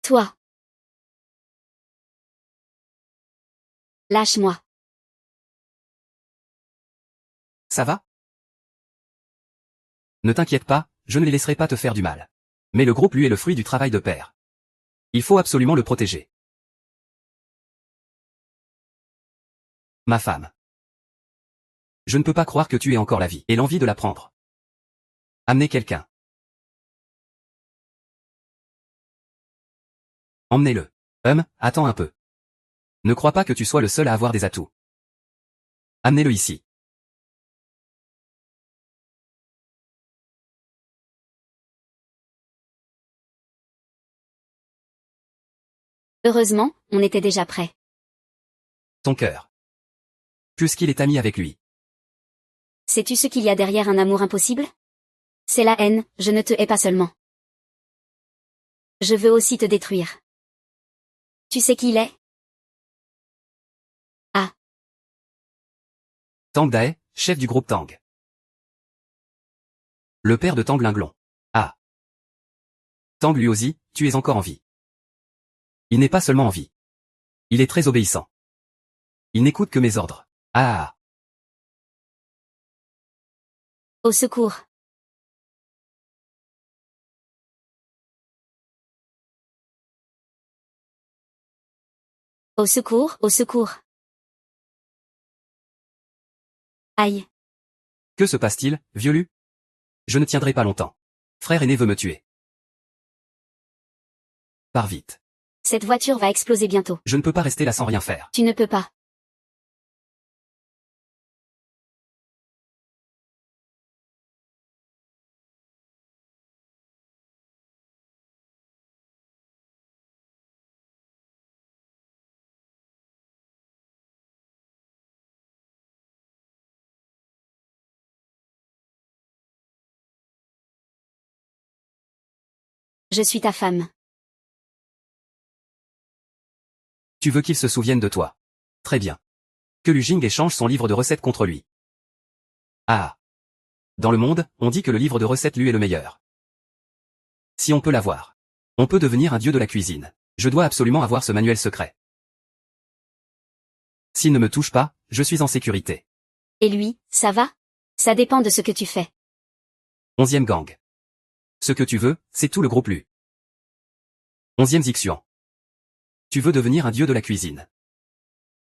Speaker 2: Toi. Lâche-moi.
Speaker 1: Ça va? Ne t'inquiète pas, je ne les laisserai pas te faire du mal. Mais le groupe Lu est le fruit du travail de père. Il faut absolument le protéger. Ma femme. Je ne peux pas croire que tu aies encore la vie et l'envie de la prendre. Amenez quelqu'un. Emmenez-le. Attends un peu. Ne crois pas que tu sois le seul à avoir des atouts. Amenez-le ici.
Speaker 2: Heureusement, on était déjà prêt.
Speaker 1: Ton cœur. Puisqu'il est ami avec lui.
Speaker 2: Sais-tu ce qu'il y a derrière un amour impossible? C'est la haine, je ne te hais pas seulement. Je veux aussi te détruire. Tu sais qui il est? Ah.
Speaker 1: Tang Dae, chef du groupe Tang. Le père de Tang Linglong. Ah. Tang Luozi, tu es encore en vie. Il n'est pas seulement en vie. Il est très obéissant. Il n'écoute que mes ordres. Ah.
Speaker 2: Au secours. Au secours, au secours. Aïe.
Speaker 1: Que se passe-t-il, vieux Lu? Je ne tiendrai pas longtemps. Frère aîné veut me tuer. Pars vite.
Speaker 2: Cette voiture va exploser bientôt.
Speaker 1: Je ne peux pas rester là sans rien faire.
Speaker 2: Tu ne peux pas. Je suis ta femme.
Speaker 1: Tu veux qu'il se souvienne de toi. Très bien. Que Lu Jing échange son livre de recettes contre lui. Ah. Dans le monde, on dit que le livre de recettes lui est le meilleur. Si on peut l'avoir. On peut devenir un dieu de la cuisine. Je dois absolument avoir ce manuel secret. S'il ne me touche pas, je suis en sécurité.
Speaker 2: Et lui, ça va? Ça dépend de ce que tu fais.
Speaker 1: 11e gang. Ce que tu veux, c'est tout le groupe Lu. 11e Xixuan. Tu veux devenir un dieu de la cuisine.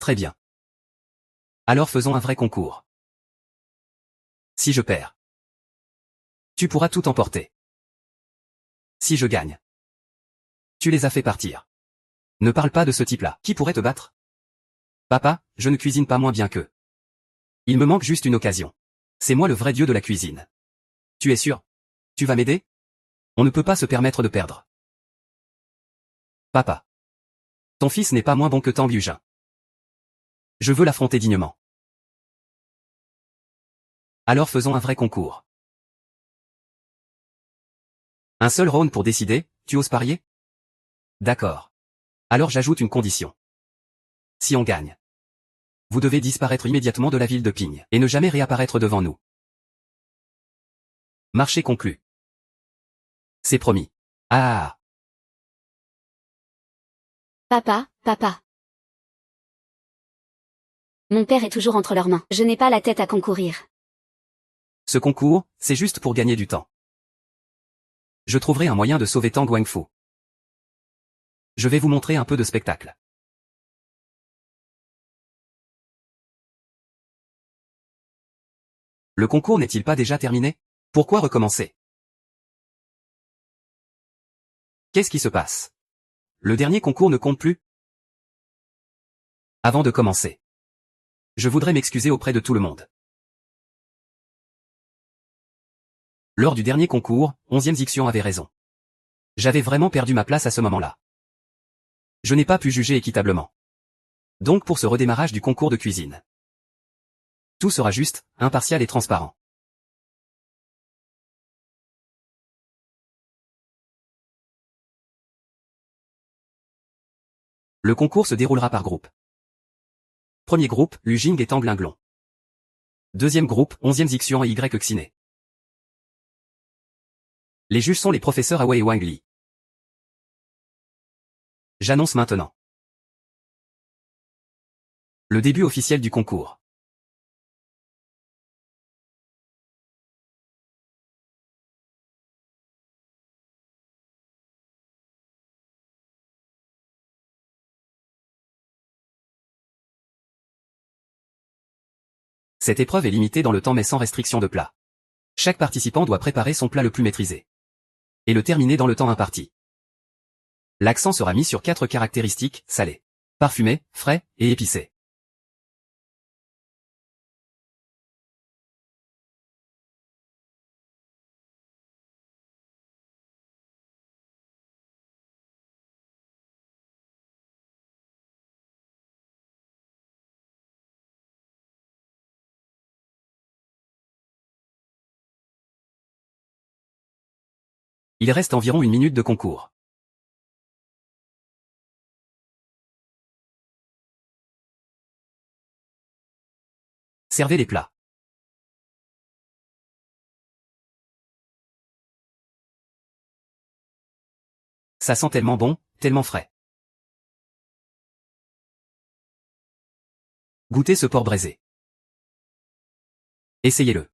Speaker 1: Très bien. Alors faisons un vrai concours. Si je perds, tu pourras tout emporter. Si je gagne, tu les as fait partir. Ne parle pas de ce type-là. Qui pourrait te battre? Papa, je ne cuisine pas moins bien qu'eux. Il me manque juste une occasion. C'est moi le vrai dieu de la cuisine. Tu es sûr? Tu vas m'aider? On ne peut pas se permettre de perdre. Papa. Ton fils n'est pas moins bon que Tang Yujin. Je veux l'affronter dignement. Alors faisons un vrai concours. Un seul round pour décider, tu oses parier? D'accord. Alors j'ajoute une condition. Si on gagne, vous devez disparaître immédiatement de la ville de Ping et ne jamais réapparaître devant nous. Marché conclu. C'est promis. Ah.
Speaker 2: Papa, papa. Mon père est toujours entre leurs mains. Je n'ai pas la tête à concourir.
Speaker 1: Ce concours, c'est juste pour gagner du temps. Je trouverai un moyen de sauver Tang Wangfu. Je vais vous montrer un peu de spectacle. Le concours n'est-il pas déjà terminé? Pourquoi recommencer? Qu'est-ce qui se passe? Le dernier concours ne compte plus? Avant de commencer, je voudrais m'excuser auprès de tout le monde. Lors du dernier concours, 11e Xixuan avait raison. J'avais vraiment perdu ma place à ce moment-là. Je n'ai pas pu juger équitablement. Donc pour ce redémarrage du concours de cuisine, tout sera juste, impartial et transparent. Le concours se déroulera par groupe. Premier groupe, Lu Jing et Tang Linglong. Deuxième groupe, 11e Xixuan et Y Xiné. Les juges sont les professeurs Awei et Wang Li. J'annonce maintenant le début officiel du concours. Cette épreuve est limitée dans le temps mais sans restriction de plat. Chaque participant doit préparer son plat le plus maîtrisé et le terminer dans le temps imparti. L'accent sera mis sur 4 caractéristiques, salé, parfumé, frais et épicé. Il reste environ 1 minute de concours. Servez les plats. Ça sent tellement bon, tellement frais. Goûtez ce porc braisé. Essayez-le.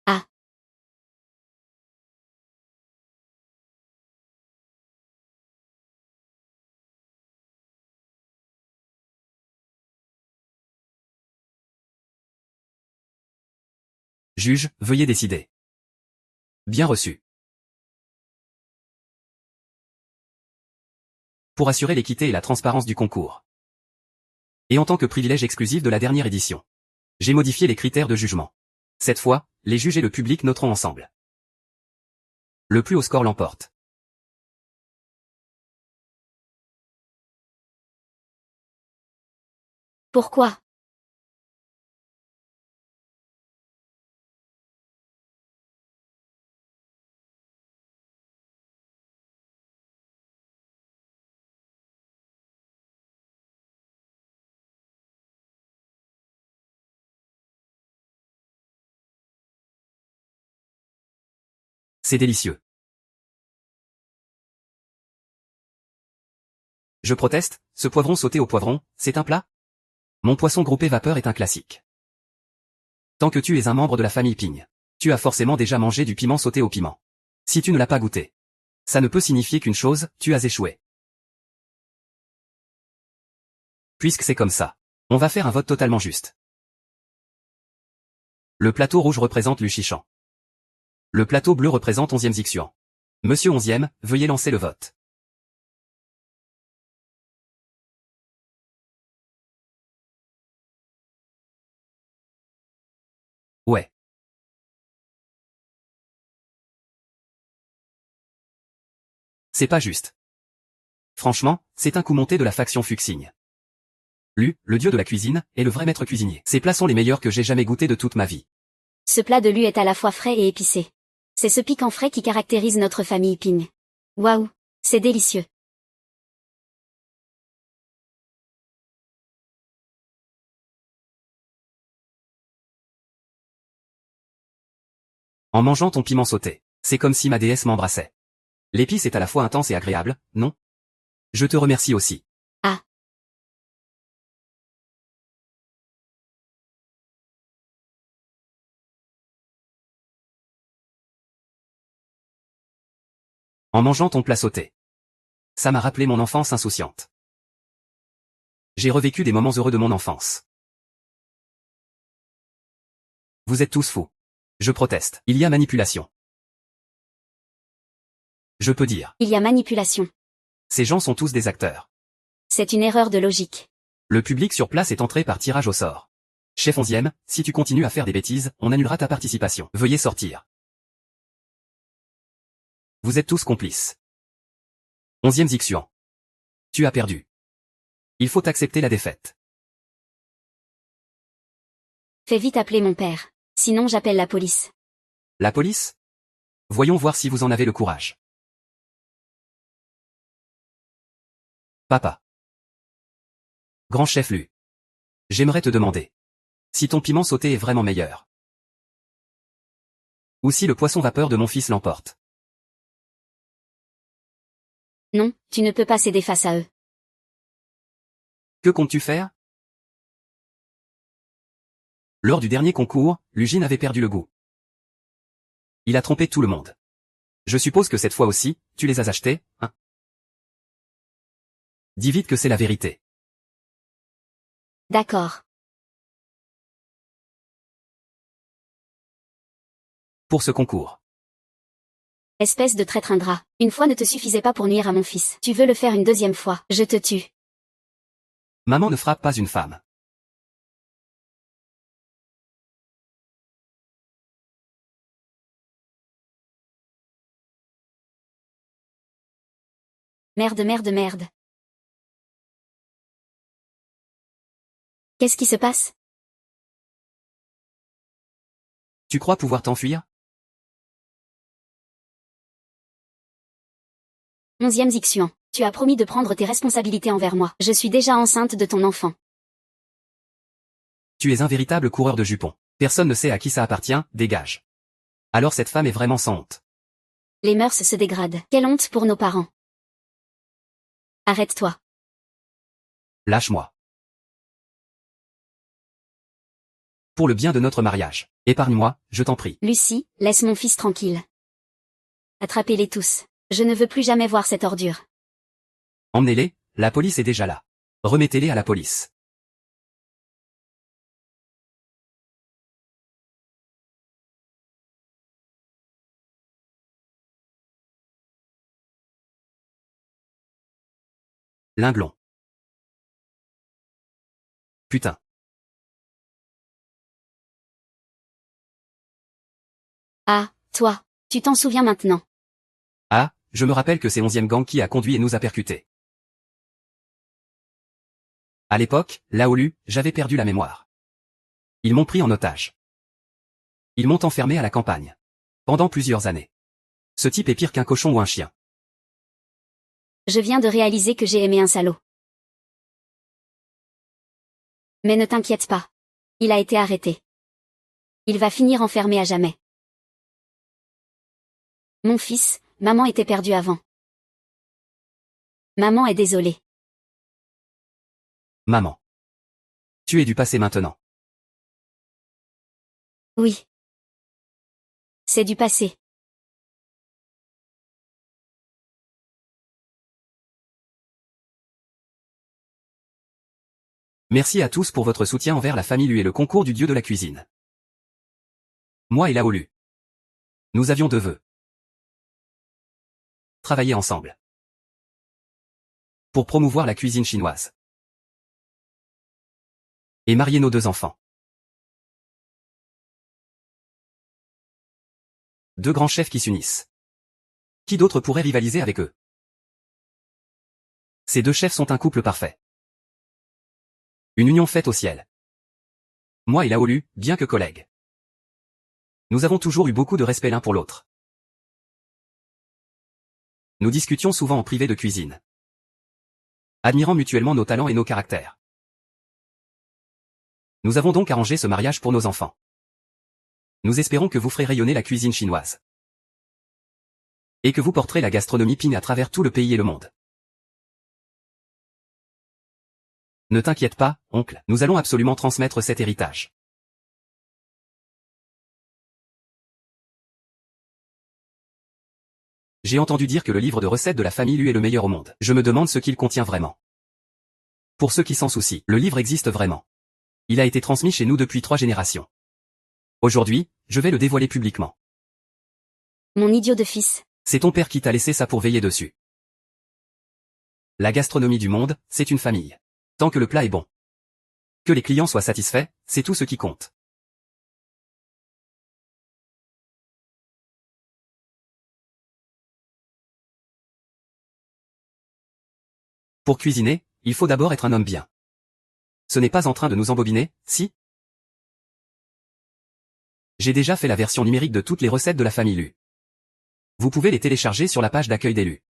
Speaker 2: Ah.
Speaker 1: Juge, veuillez décider. Bien reçu. Pour assurer l'équité et la transparence du concours. Et en tant que privilège exclusif de la dernière édition, j'ai modifié les critères de jugement. Cette fois, les juges et le public noteront ensemble. Le plus haut score l'emporte.
Speaker 2: Pourquoi?
Speaker 1: C'est délicieux. Je proteste, ce poivron sauté au poivron, c'est un plat? Mon poisson groupé vapeur est un classique. Tant que tu es un membre de la famille Ping, tu as forcément déjà mangé du piment sauté au piment. Si tu ne l'as pas goûté, ça ne peut signifier qu'une chose, tu as échoué. Puisque c'est comme ça, on va faire un vote totalement juste. Le plateau rouge représente Luchichan. Le plateau bleu représente 11e Xiquan. Monsieur 11e, veuillez lancer le vote. Ouais. C'est pas juste. Franchement, c'est un coup monté de la faction Fuxing. Lu, le dieu de la cuisine, est le vrai maître cuisinier. Ces plats sont les meilleurs que j'ai jamais goûtés de toute ma vie.
Speaker 2: Ce plat de Lu est à la fois frais et épicé. C'est ce piquant frais qui caractérise notre famille Ping. Waouh, c'est délicieux.
Speaker 1: En mangeant ton piment sauté, c'est comme si ma déesse m'embrassait. L'épice est à la fois intense et agréable, non? Je te remercie aussi.
Speaker 2: Ah.
Speaker 1: En mangeant ton plat sauté. Ça m'a rappelé mon enfance insouciante. J'ai revécu des moments heureux de mon enfance. Vous êtes tous fous. Je proteste. Il y a manipulation. Je peux dire.
Speaker 2: Il y a manipulation.
Speaker 1: Ces gens sont tous des acteurs.
Speaker 2: C'est une erreur de logique.
Speaker 1: Le public sur place est entré par tirage au sort. Chef 11e, si tu continues à faire des bêtises, on annulera ta participation. Veuillez sortir. Vous êtes tous complices. 11e Xiquan. Tu as perdu. Il faut accepter la défaite.
Speaker 2: Fais vite appeler mon père. Sinon j'appelle la police.
Speaker 1: La police? Voyons voir si vous en avez le courage. Papa. Grand chef Lu. J'aimerais te demander. Si ton piment sauté est vraiment meilleur. Ou si le poisson vapeur de mon fils l'emporte.
Speaker 2: Non, tu ne peux pas céder face à eux.
Speaker 1: Que comptes-tu faire? Lors du dernier concours, Lugin avait perdu le goût. Il a trompé tout le monde. Je suppose que cette fois aussi, tu les as achetés, hein? Dis vite que c'est la vérité.
Speaker 2: D'accord.
Speaker 1: Pour ce concours.
Speaker 2: Espèce de traître ingrat. Une fois ne te suffisait pas pour nuire à mon fils. Tu veux le faire une deuxième fois. Je te tue.
Speaker 1: Maman ne frappe pas une femme.
Speaker 2: Merde, merde, merde. Qu'est-ce qui se passe?
Speaker 1: Tu crois pouvoir t'enfuir?
Speaker 2: 11e Xiquan. Tu as promis de prendre tes responsabilités envers moi. Je suis déjà enceinte de ton enfant.
Speaker 1: Tu es un véritable coureur de jupons. Personne ne sait à qui ça appartient, dégage. Alors cette femme est vraiment sans honte.
Speaker 2: Les mœurs se dégradent. Quelle honte pour nos parents. Arrête-toi.
Speaker 1: Lâche-moi. Pour le bien de notre mariage. Épargne-moi, je t'en prie.
Speaker 2: Lucie, laisse mon fils tranquille. Attrapez-les tous. Je ne veux plus jamais voir cette ordure.
Speaker 1: Emmenez-les, la police est déjà là. Remettez-les à la police. Linglon. Putain.
Speaker 2: Ah, toi, tu t'en souviens maintenant.
Speaker 1: Ah, je me rappelle que c'est 11e gang qui a conduit et nous a percutés. À l'époque, Laolu, j'avais perdu la mémoire. Ils m'ont pris en otage. Ils m'ont enfermé à la campagne. Pendant plusieurs années. Ce type est pire qu'un cochon ou un chien.
Speaker 2: Je viens de réaliser que j'ai aimé un salaud. Mais ne t'inquiète pas. Il a été arrêté. Il va finir enfermé à jamais. Mon fils, maman était perdue avant. Maman est désolée.
Speaker 1: Maman. Tu es du passé maintenant.
Speaker 2: Oui. C'est du passé.
Speaker 1: Merci à tous pour votre soutien envers la famille Lu et le concours du dieu de la cuisine. Moi et Laolu. Nous avions deux vœux. Travailler ensemble. Pour promouvoir la cuisine chinoise. Et marier nos deux enfants. Deux grands chefs qui s'unissent. Qui d'autre pourrait rivaliser avec eux? Ces deux chefs sont un couple parfait. Une union faite au ciel. Moi et Laolu, bien que collègues. Nous avons toujours eu beaucoup de respect l'un pour l'autre. Nous discutions souvent en privé de cuisine. Admirant mutuellement nos talents et nos caractères. Nous avons donc arrangé ce mariage pour nos enfants. Nous espérons que vous ferez rayonner la cuisine chinoise. Et que vous porterez la gastronomie Ping à travers tout le pays et le monde. Ne t'inquiète pas, oncle, nous allons absolument transmettre cet héritage. J'ai entendu dire que le livre de recettes de la famille Lu est le meilleur au monde. Je me demande ce qu'il contient vraiment. Pour ceux qui s'en soucient, le livre existe vraiment. Il a été transmis chez nous depuis 3 générations. Aujourd'hui, je vais le dévoiler publiquement.
Speaker 2: Mon idiot de fils.
Speaker 1: C'est ton père qui t'a laissé ça pour veiller dessus. La gastronomie du monde, c'est une famille. Tant que le plat est bon. Que les clients soient satisfaits, c'est tout ce qui compte. Pour cuisiner, il faut d'abord être un homme bien. Ce n'est pas en train de nous embobiner, si? J'ai déjà fait la version numérique de toutes les recettes de la famille Lu. Vous pouvez les télécharger sur la page d'accueil des Lu.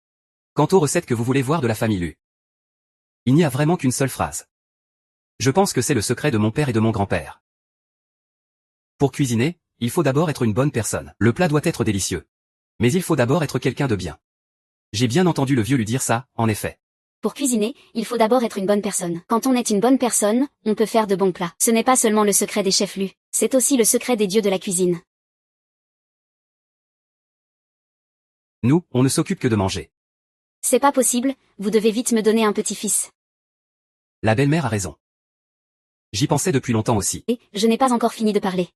Speaker 1: Quant aux recettes que vous voulez voir de la famille Lu, il n'y a vraiment qu'une seule phrase. Je pense que c'est le secret de mon père et de mon grand-père. Pour cuisiner, il faut d'abord être une bonne personne. Le plat doit être délicieux. Mais il faut d'abord être quelqu'un de bien. J'ai bien entendu le vieux lui dire ça, en effet.
Speaker 2: Pour cuisiner, il faut d'abord être une bonne personne. Quand on est une bonne personne, on peut faire de bons plats. Ce n'est pas seulement le secret des chefs Lu, c'est aussi le secret des dieux de la cuisine.
Speaker 1: Nous, on ne s'occupe que de manger.
Speaker 2: C'est pas possible, vous devez vite me donner un petit-fils.
Speaker 1: La belle-mère a raison. J'y pensais depuis longtemps aussi.
Speaker 2: Et, je n'ai pas encore fini de parler.